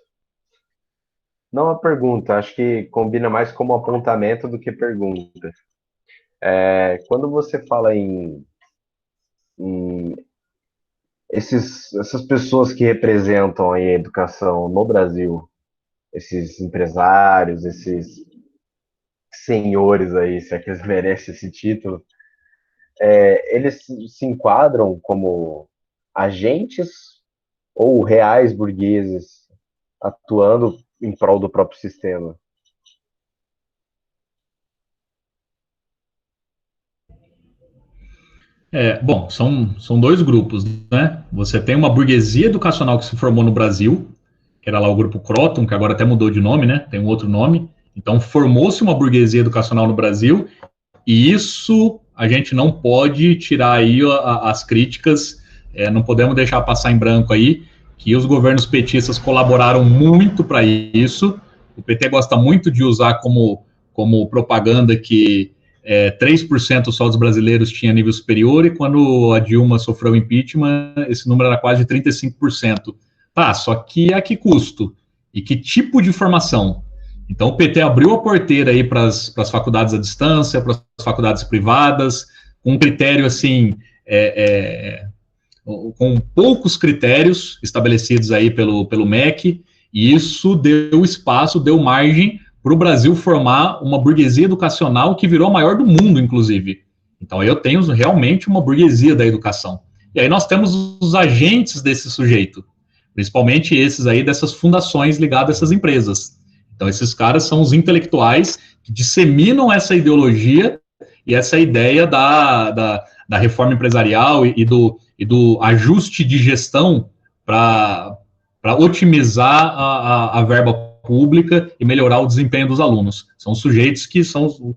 Não uma pergunta, acho que combina mais como apontamento do que pergunta. Quando você fala em essas pessoas que representam aí a educação no Brasil, esses empresários, esses senhores aí, se é que eles merecem esse título, eles se enquadram como agentes ou reais burgueses atuando em prol do próprio sistema? Bom, são dois grupos, né? Você tem uma burguesia educacional que se formou no Brasil, que era lá o grupo Croton, que agora até mudou de nome, né? Tem um outro nome. Então, formou-se uma burguesia educacional no Brasil, e isso a gente não pode tirar aí as críticas, não podemos deixar passar em branco aí, que os governos petistas colaboraram muito para isso. O PT gosta muito de usar como propaganda que 3% só dos brasileiros tinha nível superior, e quando a Dilma sofreu impeachment, esse número era quase 35%. Tá, só que a que custo? E que tipo de formação? Então, o PT abriu a porteira aí para as faculdades à distância, para as faculdades privadas, com um critério, assim, com poucos critérios estabelecidos aí pelo MEC, e isso deu espaço, deu margem para o Brasil formar uma burguesia educacional que virou a maior do mundo, inclusive. Então, aí eu tenho realmente uma burguesia da educação. E aí nós temos os agentes desse sujeito, principalmente esses aí dessas fundações ligadas a essas empresas. Então, esses caras são os intelectuais que disseminam essa ideologia e essa ideia da reforma empresarial e do ajuste de gestão para otimizar a verba pública e melhorar o desempenho dos alunos. São sujeitos que são,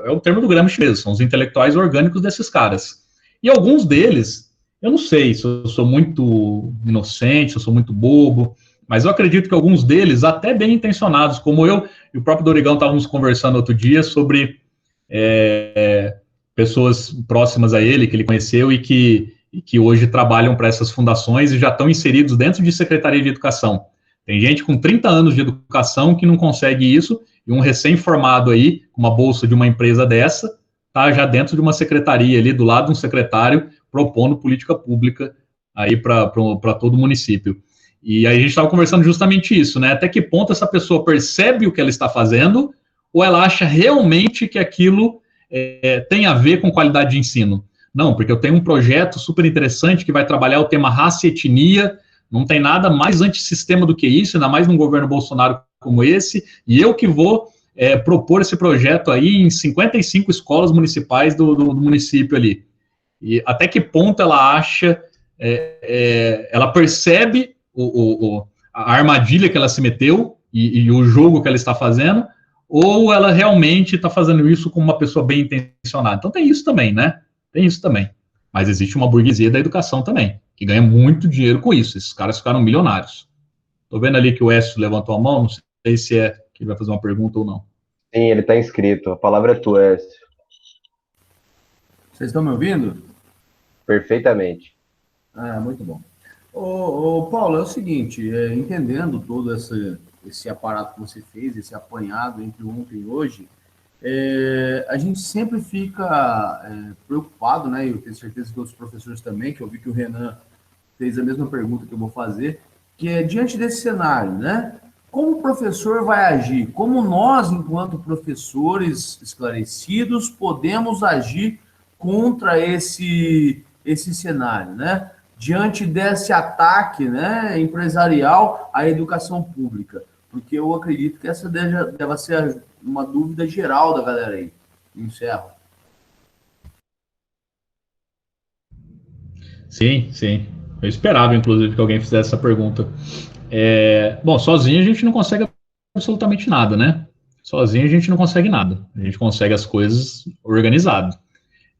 é o termo do Gramsci mesmo, são os intelectuais orgânicos desses caras. E alguns deles, eu não sei se eu sou muito inocente, se eu sou muito bobo, mas eu acredito que alguns deles, até bem intencionados, como eu e o próprio Dorigão estávamos conversando outro dia sobre pessoas próximas a ele, que ele conheceu e que hoje trabalham para essas fundações e já estão inseridos dentro de Secretaria de Educação. Tem gente com 30 anos de educação que não consegue isso, e um recém-formado aí, com uma bolsa de uma empresa dessa, está já dentro de uma secretaria ali, do lado de um secretário, propondo política pública aí para todo o município. E aí a gente estava conversando justamente isso, né? Até que ponto essa pessoa percebe o que ela está fazendo, ou ela acha realmente que aquilo tem a ver com qualidade de ensino? Não, porque eu tenho um projeto super interessante que vai trabalhar o tema raça e etnia, não tem nada mais antissistema do que isso, ainda mais num governo Bolsonaro como esse, e eu que vou propor esse projeto aí em 55 escolas municipais do município ali. E até que ponto ela acha, ela percebe a armadilha que ela se meteu e o jogo que ela está fazendo, ou ela realmente está fazendo isso como uma pessoa bem intencionada? Então tem isso também, né? Tem isso também. Mas existe uma burguesia da educação também, que ganha muito dinheiro com isso. Esses caras ficaram milionários. Estou vendo ali que o Écio levantou a mão, não sei se que ele vai fazer uma pergunta ou não. Sim, ele está inscrito. A palavra é tua, Écio. Vocês estão me ouvindo? Perfeitamente. Ah, muito bom. Ô, Paulo, é o seguinte, entendendo todo esse aparato que você fez, esse apanhado entre ontem e hoje, a gente sempre fica preocupado, né? Eu tenho certeza que outros professores também, que eu vi que o Renan fez a mesma pergunta que eu vou fazer, que é diante desse cenário, né? Como o professor vai agir? Como nós, enquanto professores esclarecidos, podemos agir contra esse cenário, né? Diante desse ataque, né, empresarial à educação pública? Porque eu acredito que essa deve ser uma dúvida geral da galera aí. Encerro. Sim, sim. Eu esperava, inclusive, que alguém fizesse essa pergunta. Bom, sozinho a gente não consegue absolutamente nada, né? Sozinho a gente não consegue nada. A gente consegue as coisas organizado.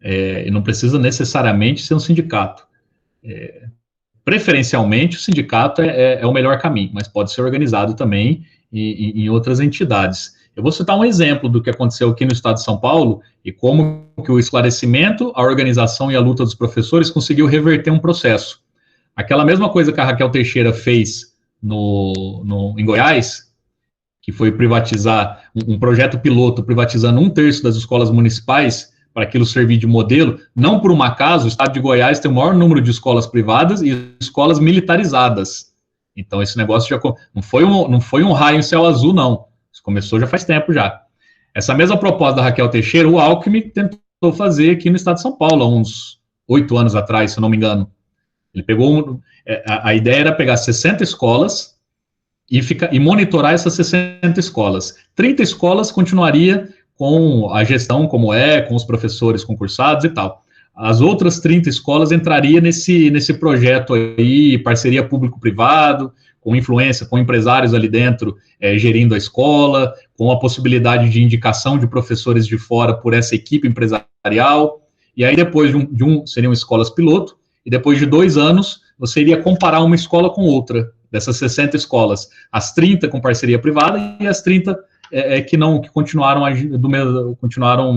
E não precisa necessariamente ser um sindicato. Preferencialmente, o sindicato é o melhor caminho, mas pode ser organizado também em outras entidades. Eu vou citar um exemplo do que aconteceu aqui no estado de São Paulo e como que o esclarecimento, a organização e a luta dos professores conseguiu reverter um processo. Aquela mesma coisa que a Raquel Teixeira fez em Goiás, que foi privatizar, um projeto piloto privatizando 1/3 das escolas municipais para aquilo servir de modelo. Não por um acaso, o estado de Goiás tem o maior número de escolas privadas e escolas militarizadas. Então, esse negócio já não foi um raio em céu azul, não. Isso começou já faz tempo já. Essa mesma proposta da Raquel Teixeira, o Alckmin tentou fazer aqui no estado de São Paulo, há uns 8 anos atrás, se eu não me engano. Ele pegou, a ideia era pegar 60 escolas e monitorar essas 60 escolas. 30 escolas continuaria com a gestão como com os professores concursados e tal. As outras 30 escolas entrariam nesse projeto aí, parceria público-privado, com influência, com empresários ali dentro, gerindo a escola, com a possibilidade de indicação de professores de fora por essa equipe empresarial, e aí depois seriam escolas piloto, e depois de 2 anos, você iria comparar uma escola com outra, dessas 60 escolas, as 30 com parceria privada e as 30 que continuaram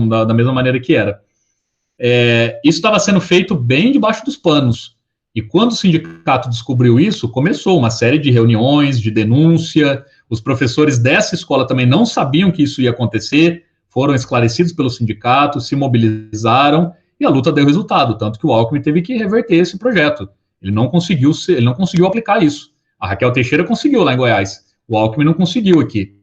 da mesma maneira que era. Isso estava sendo feito bem debaixo dos panos. E quando o sindicato descobriu isso, começou uma série de reuniões, de denúncia. Os professores dessa escola também não sabiam que isso ia acontecer, foram esclarecidos pelo sindicato, se mobilizaram e a luta deu resultado, tanto que o Alckmin teve que reverter esse projeto. Ele não conseguiu aplicar isso. A Raquel Teixeira conseguiu lá em Goiás. O Alckmin não conseguiu aqui.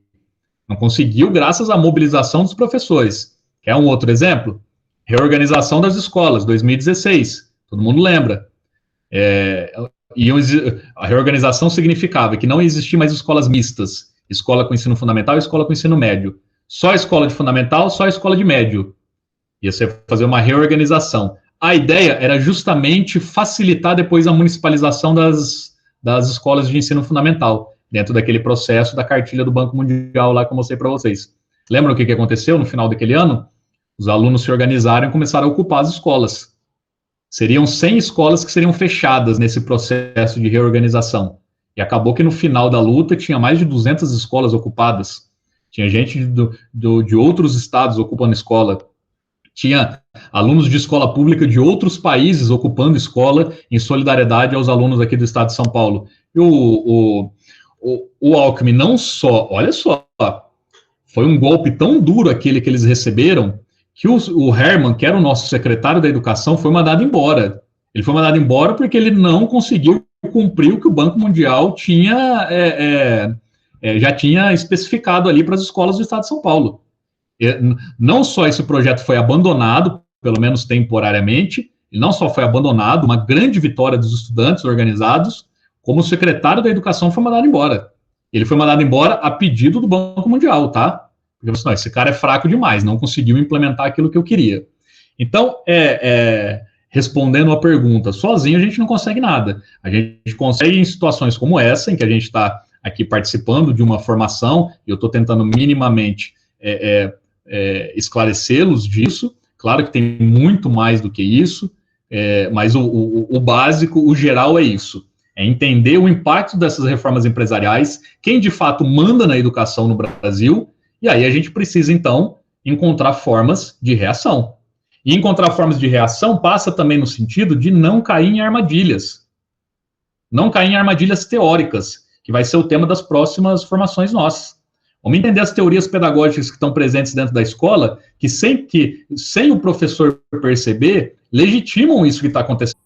Não conseguiu graças à mobilização dos professores. Quer um outro exemplo? Reorganização das escolas, 2016. Todo mundo lembra. A reorganização significava que não existiam mais escolas mistas. Escola com ensino fundamental e escola com ensino médio. Só escola de fundamental, só escola de médio. Ia ser fazer uma reorganização. A ideia era justamente facilitar depois a municipalização das escolas de ensino fundamental, dentro daquele processo da cartilha do Banco Mundial lá que eu mostrei para vocês. Lembram o que aconteceu no final daquele ano? Os alunos se organizaram e começaram a ocupar as escolas. Seriam 100 escolas que seriam fechadas nesse processo de reorganização. E acabou que no final da luta tinha mais de 200 escolas ocupadas. Tinha gente de outros estados ocupando escola. Tinha alunos de escola pública de outros países ocupando escola em solidariedade aos alunos aqui do estado de São Paulo. E o Alckmin não só, olha só, foi um golpe tão duro aquele que eles receberam, que o Herman, que era o nosso secretário da Educação, foi mandado embora. Ele foi mandado embora porque ele não conseguiu cumprir o que o Banco Mundial já tinha especificado ali para as escolas do estado de São Paulo. Não só esse projeto foi abandonado, pelo menos temporariamente, ele não só foi abandonado, uma grande vitória dos estudantes organizados, como o secretário da Educação foi mandado embora. Ele foi mandado embora a pedido do Banco Mundial, tá? Porque você, não, esse cara é fraco demais, não conseguiu implementar aquilo que eu queria. Então, respondendo a pergunta, sozinho a gente não consegue nada. A gente consegue em situações como essa, em que a gente está aqui participando de uma formação, e eu estou tentando minimamente esclarecê-los disso. Claro que tem muito mais do que isso, mas o básico, o geral é isso. É entender o impacto dessas reformas empresariais, quem de fato manda na educação no Brasil, e aí a gente precisa, então, encontrar formas de reação. E encontrar formas de reação passa também no sentido de não cair em armadilhas. Não cair em armadilhas teóricas, que vai ser o tema das próximas formações nossas. Vamos entender as teorias pedagógicas que estão presentes dentro da escola, que sem o professor perceber, legitimam isso que está acontecendo.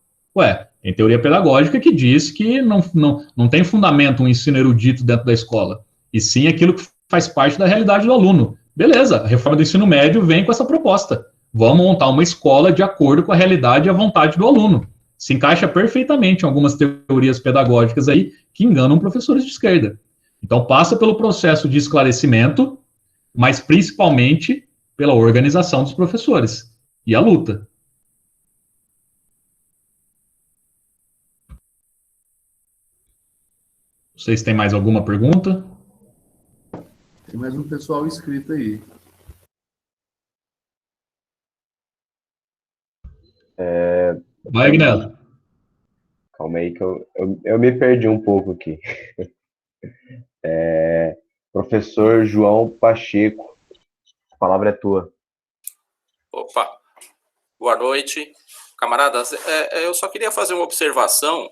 Tem teoria pedagógica que diz que não tem fundamento um ensino erudito dentro da escola, e sim aquilo que faz parte da realidade do aluno. Beleza, a reforma do ensino médio vem com essa proposta. Vamos montar uma escola de acordo com a realidade e a vontade do aluno. Se encaixa perfeitamente em algumas teorias pedagógicas aí que enganam professores de esquerda. Então, passa pelo processo de esclarecimento, mas principalmente pela organização dos professores e a luta. Vocês têm mais alguma pergunta? Tem mais um pessoal inscrito aí. Vai, Agnello. Calma aí que eu me perdi um pouco aqui. Professor João Pacheco, a palavra é tua. Opa, boa noite, camaradas. Eu só queria fazer uma observação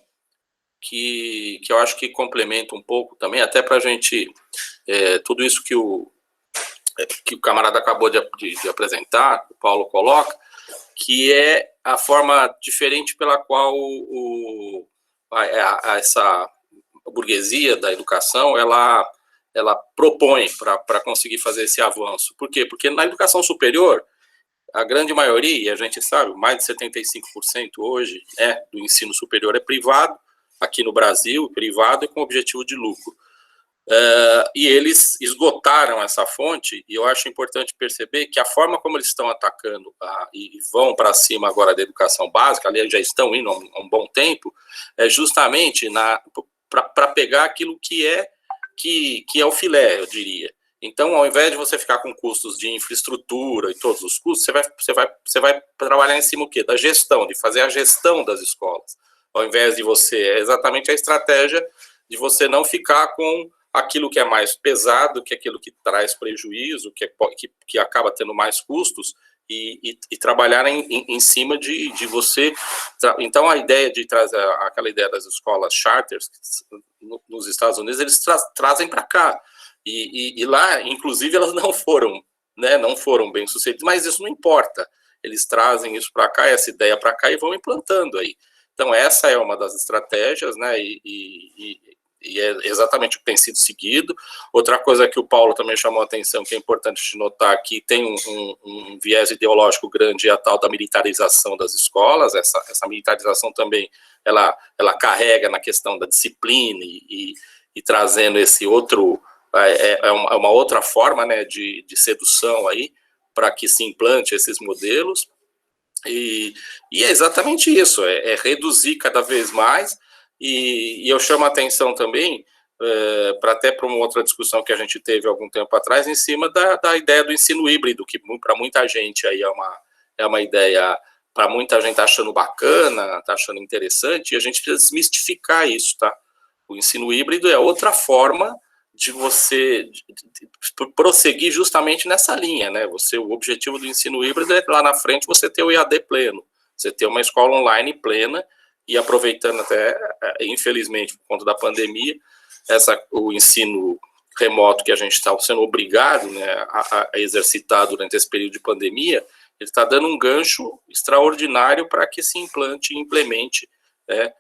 que eu acho que complementa um pouco também, até para a gente, tudo isso que o camarada acabou de apresentar, o Paulo coloca, que é a forma diferente pela qual essa burguesia da educação, ela propõe para conseguir fazer esse avanço. Por quê? Porque na educação superior, a grande maioria, e a gente sabe, mais de 75% hoje do ensino superior é privado, aqui no Brasil, privado e com objetivo de lucro. E eles esgotaram essa fonte, e eu acho importante perceber que a forma como eles estão atacando e vão para cima agora da educação básica, aliás, já estão indo há um bom tempo, é justamente para pegar aquilo que é o filé, eu diria. Então, ao invés de você ficar com custos de infraestrutura e todos os custos, você vai trabalhar em cima o quê? Da gestão, de fazer a gestão das escolas. Ao invés de é exatamente a estratégia de você não ficar com aquilo que é mais pesado, que é aquilo que traz prejuízo, que acaba tendo mais custos, e trabalhar em cima de você. Então, a ideia de trazer aquela ideia das escolas charters nos Estados Unidos, eles trazem para cá. E lá, inclusive, elas não foram bem sucedidas, mas isso não importa. Eles trazem isso para cá, essa ideia para cá, e vão implantando aí. Então, essa é uma das estratégias, né? E é exatamente o que tem sido seguido. Outra coisa que o Paulo também chamou a atenção, que é importante de notar aqui, tem um viés ideológico grande, a tal da militarização das escolas. Essa militarização também, ela carrega na questão da disciplina e trazendo esse outro, uma outra forma, né, de sedução aí, para que se implante esses modelos. E é exatamente isso, é reduzir cada vez mais. E eu chamo a atenção também, até para uma outra discussão que a gente teve algum tempo atrás, em cima da ideia do ensino híbrido, que para muita gente aí é uma ideia, para muita gente está achando bacana, está achando interessante, e a gente precisa desmistificar isso, tá? O ensino híbrido é outra forma de você prosseguir justamente nessa linha, né? O objetivo do ensino híbrido é, lá na frente, você ter o EAD pleno, você ter uma escola online plena, e aproveitando até, infelizmente, por conta da pandemia, o ensino remoto que a gente está sendo obrigado, né, a exercitar durante esse período de pandemia, ele está dando um gancho extraordinário para que se implante e implemente, né,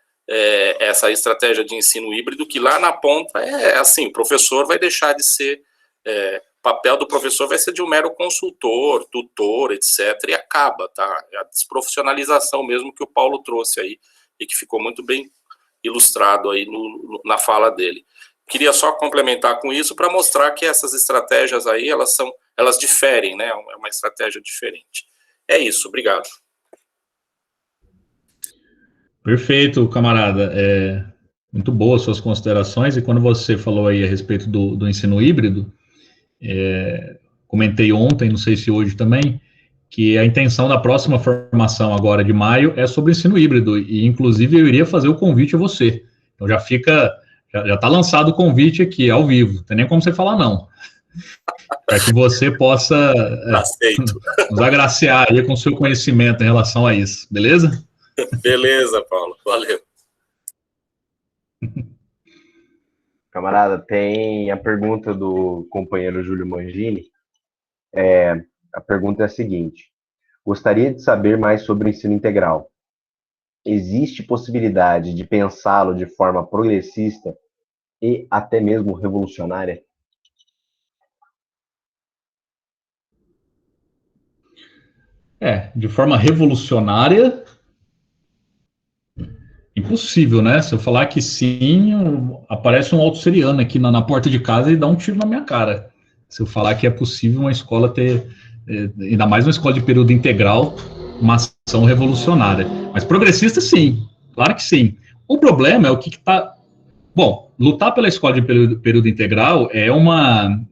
essa estratégia de ensino híbrido, que lá na ponta assim, o professor vai deixar de ser, o papel do professor vai ser de um mero consultor, tutor, etc., e acaba, tá? É a desprofissionalização mesmo que o Paulo trouxe aí, e que ficou muito bem ilustrado aí na fala dele. Queria só complementar com isso para mostrar que essas estratégias aí, elas diferem, né? É uma estratégia diferente. É isso, obrigado. Perfeito, camarada. Muito boas suas considerações, e quando você falou aí a respeito do ensino híbrido, comentei ontem, não sei se hoje também, que a intenção da próxima formação agora de maio é sobre ensino híbrido, e inclusive eu iria fazer o convite a você. Então já está lançado o convite aqui, ao vivo, não tem nem como você falar não. Para que você possa nos agraciar aí com o seu conhecimento em relação a isso, beleza? Beleza, Paulo, valeu. Camarada, tem a pergunta do companheiro Júlio Mangini. A pergunta é a seguinte: gostaria de saber mais sobre o ensino integral. Existe possibilidade de pensá-lo de forma progressista e até mesmo revolucionária? De forma revolucionária, impossível, né? Se eu falar que sim, aparece um autosseriano aqui na porta de casa e dá um tiro na minha cara. Se eu falar que é possível uma escola ter, ainda mais uma escola de período integral, uma ação revolucionária. Mas progressista, sim, claro que sim. O problema é o que está... Bom, lutar pela escola de período integral é uma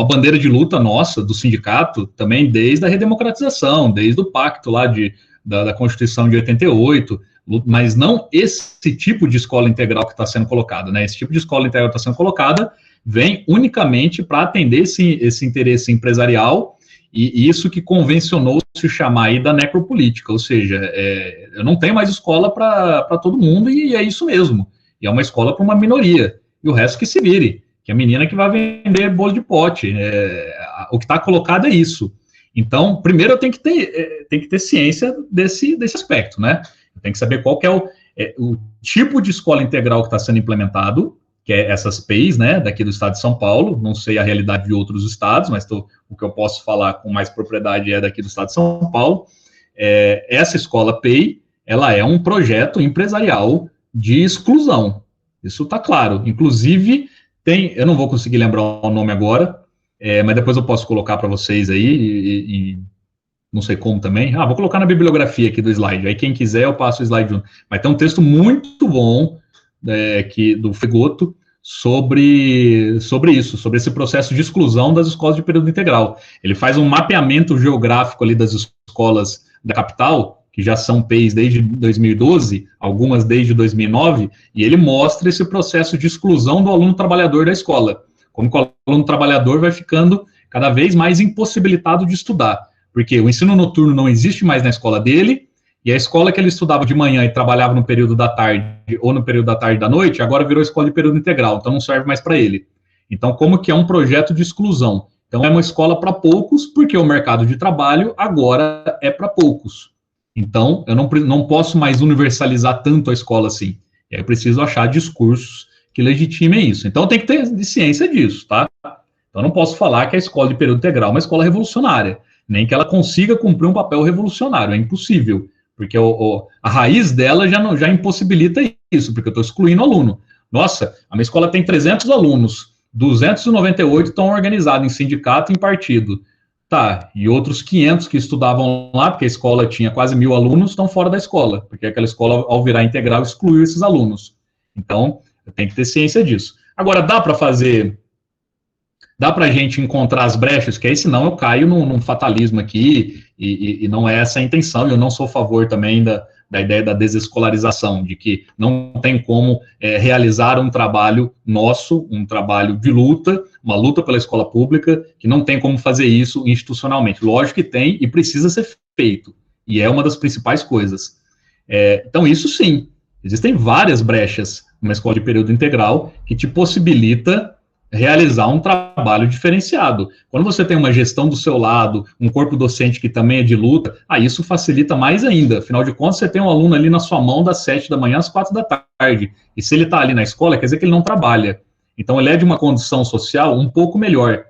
bandeira de luta nossa, do sindicato, também desde a redemocratização, desde o pacto lá da Constituição de 88, mas não esse tipo de escola integral que está sendo colocada, né? Esse tipo de escola integral que está sendo colocada vem unicamente para atender esse interesse empresarial, e isso que convencionou se chamar aí da necropolítica, ou seja, eu não tenho mais escola para todo mundo, e é isso mesmo, e é uma escola para uma minoria, e o resto que se vire, que é a menina que vai vender bolo de pote, o que está colocado é isso. Então, primeiro eu tenho que ter ciência desse aspecto, né? Eu tenho que saber qual que é o tipo de escola integral que está sendo implementado, que é essas PEIs, né, daqui do estado de São Paulo. Não sei a realidade de outros estados, mas o que eu posso falar com mais propriedade é daqui do estado de São Paulo. Essa escola PEI, ela é um projeto empresarial de exclusão. Isso está claro. Inclusive, eu não vou conseguir lembrar o nome agora, mas depois eu posso colocar para vocês aí, e não sei como também. Vou colocar na bibliografia aqui do slide. Aí quem quiser eu passo o slide junto. Mas tem um texto muito bom do Fegoto sobre isso, sobre esse processo de exclusão das escolas de período integral. Ele faz um mapeamento geográfico ali das escolas da capital, que já são PEIs desde 2012, algumas desde 2009, e ele mostra esse processo de exclusão do aluno trabalhador da escola. Como que o aluno trabalhador vai ficando cada vez mais impossibilitado de estudar, porque o ensino noturno não existe mais na escola dele, e a escola que ele estudava de manhã e trabalhava no período da tarde, ou no período da tarde e da noite, agora virou escola de período integral, então não serve mais para ele. Então, como que é um projeto de exclusão? Então, é uma escola para poucos, porque o mercado de trabalho agora é para poucos. Então, eu não posso mais universalizar tanto a escola assim. E aí eu preciso achar discursos que legitimem isso. Então, tem que ter ciência disso, tá? Então, eu não posso falar que a escola de período integral é uma escola revolucionária, nem que ela consiga cumprir um papel revolucionário, é impossível, porque a raiz dela já impossibilita isso, porque eu estou excluindo o aluno. Nossa, a minha escola tem 300 alunos, 298 estão organizados em sindicato e em partido. Tá, e outros 500 que estudavam lá, porque a escola tinha quase 1.000 alunos, estão fora da escola, porque aquela escola, ao virar integral, excluiu esses alunos. Então, eu tenho que ter ciência disso. Agora, dá para a gente encontrar as brechas, que aí senão eu caio num fatalismo aqui, e não é essa a intenção, e eu não sou a favor também da ideia da desescolarização, de que não tem como realizar um trabalho nosso, um trabalho de luta, uma luta pela escola pública, que não tem como fazer isso institucionalmente. Lógico que tem e precisa ser feito, e é uma das principais coisas. Então, isso sim, existem várias brechas numa escola de período integral que te possibilita realizar um trabalho diferenciado. Quando você tem uma gestão do seu lado, um corpo docente que também é de luta, isso facilita mais ainda. Afinal de contas, você tem um aluno ali na sua mão das 7 da manhã às 4 da tarde. E se ele está ali na escola, quer dizer que ele não trabalha. Então, ele é de uma condição social um pouco melhor.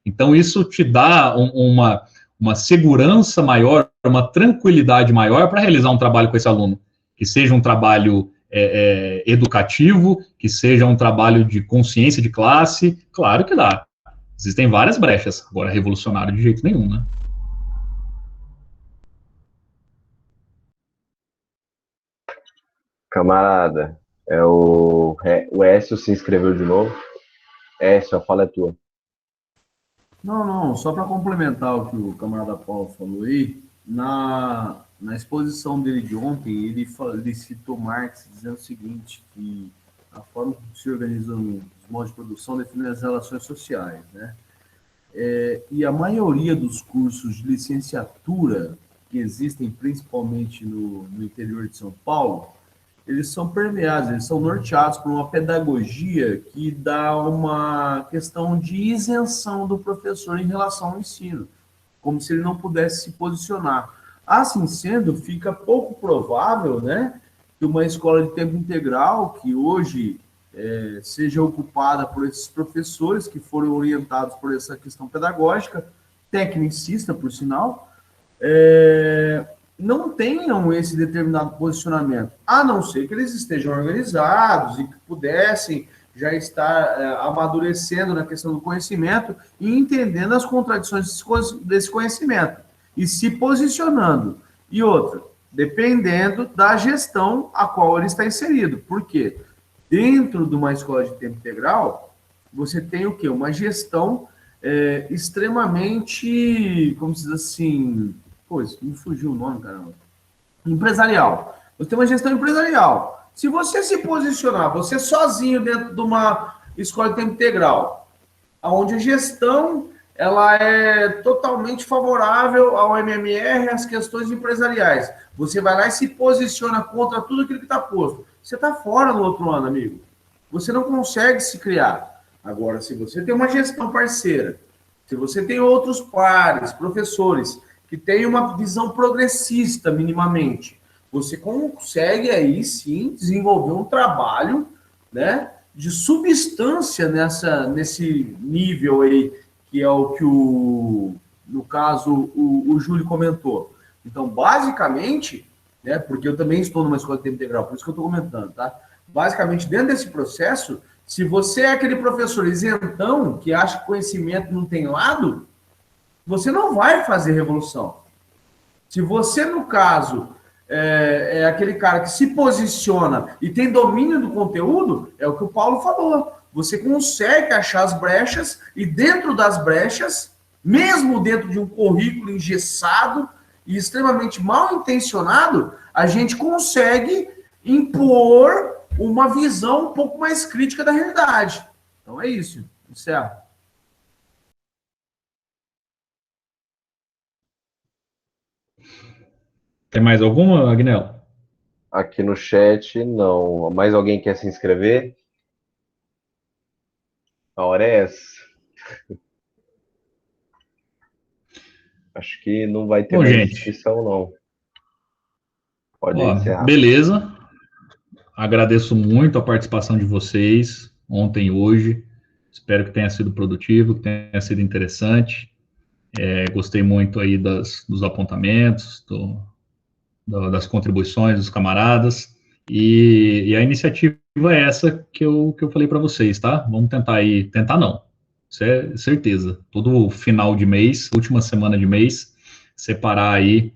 Então, isso te dá uma segurança maior, uma tranquilidade maior para realizar um trabalho com esse aluno. Que seja um trabalho educativo, que seja um trabalho de consciência de classe, claro que dá. Existem várias brechas, agora revolucionário de jeito nenhum, né? Camarada, o Écio se inscreveu de novo. Écio, a fala é tua. Não, só para complementar o que o camarada Paulo falou aí, na exposição dele de ontem, ele citou Marx dizendo o seguinte, que a forma como se organizam os modos de produção define as relações sociais, né? E a maioria dos cursos de licenciatura que existem, principalmente no interior de São Paulo, eles são permeados, eles são norteados por uma pedagogia que dá uma questão de isenção do professor em relação ao ensino, como se ele não pudesse se posicionar. Assim sendo, fica pouco provável, né, que uma escola de tempo integral, que hoje seja ocupada por esses professores que foram orientados por essa questão pedagógica, tecnicista, por sinal, não tenham esse determinado posicionamento, a não ser que eles estejam organizados e que pudessem já estar amadurecendo na questão do conhecimento e entendendo as contradições desse conhecimento e se posicionando. E outra, dependendo da gestão a qual ele está inserido. Por quê? Dentro de uma escola de tempo integral, você tem o quê? Uma gestão extremamente, como se diz assim, me fugiu o nome, caramba. Empresarial. Você tem uma gestão empresarial. Se você se posicionar, você sozinho dentro de uma escola de tempo integral, onde a gestão ela é totalmente favorável ao MMR, às questões empresariais, você vai lá e se posiciona contra tudo aquilo que está posto. Você está fora no outro ano, amigo. Você não consegue se criar. Agora, se você tem uma gestão parceira, se você tem outros pares, professores, que têm uma visão progressista minimamente, você consegue aí sim desenvolver um trabalho, né, de substância nesse nível aí, que é o que no caso o Júlio comentou. Então, basicamente, né, porque eu também estou numa escola de tempo integral, por isso que eu estou comentando, tá? Basicamente, dentro desse processo, se você é aquele professor isentão, que acha que conhecimento não tem lado, você não vai fazer revolução. Se você, no caso, é aquele cara que se posiciona e tem domínio do conteúdo, é o que o Paulo falou. Você consegue achar as brechas e dentro das brechas, mesmo dentro de um currículo engessado e extremamente mal intencionado, a gente consegue impor uma visão um pouco mais crítica da realidade. Então é isso. Encerro. Tem mais alguma, Agnello? Aqui no chat, não. Mais alguém quer se inscrever? A hora é essa. Acho que não vai ter Bom, mais gente, inscrição, não. Pode ó, encerrar. beleza. Agradeço muito a participação de vocês ontem e hoje. Espero que tenha sido produtivo, que tenha sido interessante. Gostei muito aí dos apontamentos, das contribuições dos camaradas. E a iniciativa é essa que eu falei para vocês, tá? Vamos tentar aí, tentar não, isso é certeza. Todo final de mês, última semana de mês, separar aí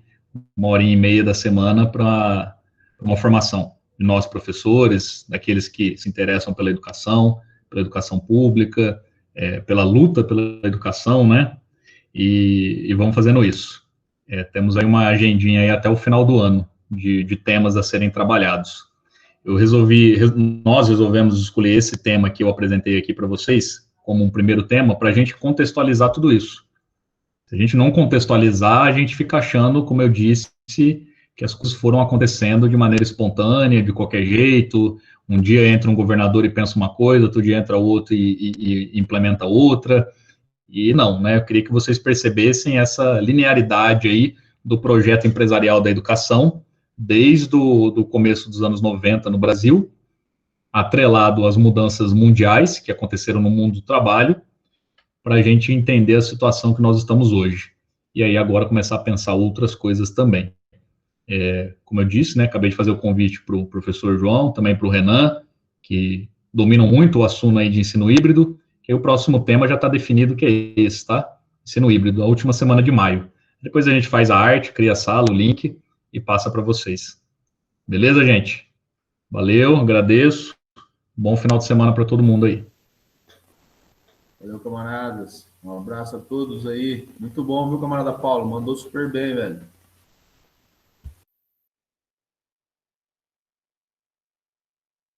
1h30 da semana para uma formação de nós professores, daqueles que se interessam pela educação pública, pela luta pela educação, né? E vamos fazendo isso. Temos aí uma agendinha aí até o final do ano de temas a serem trabalhados. Nós resolvemos escolher esse tema que eu apresentei aqui para vocês como um primeiro tema para a gente contextualizar tudo isso. Se a gente não contextualizar, a gente fica achando, como eu disse, que as coisas foram acontecendo de maneira espontânea, de qualquer jeito. Um dia entra um governador e pensa uma coisa, outro dia entra outro e implementa outra. E não, né? Eu queria que vocês percebessem essa linearidade aí do projeto empresarial da educação, desde o começo dos anos 90 no Brasil, atrelado às mudanças mundiais que aconteceram no mundo do trabalho, para a gente entender a situação que nós estamos hoje. E aí agora começar a pensar outras coisas também. Como eu disse, né, acabei de fazer o convite para o professor João, também para o Renan, que dominam muito o assunto aí de ensino híbrido, que o próximo tema já está definido, que é esse, tá? Ensino híbrido, a última semana de maio. Depois a gente faz a arte, cria a sala, o link e passa para vocês. Beleza, gente? Valeu, agradeço. Bom final de semana para todo mundo aí. Valeu, camaradas. Um abraço a todos aí. Muito bom, viu, camarada Paulo? Mandou super bem, velho.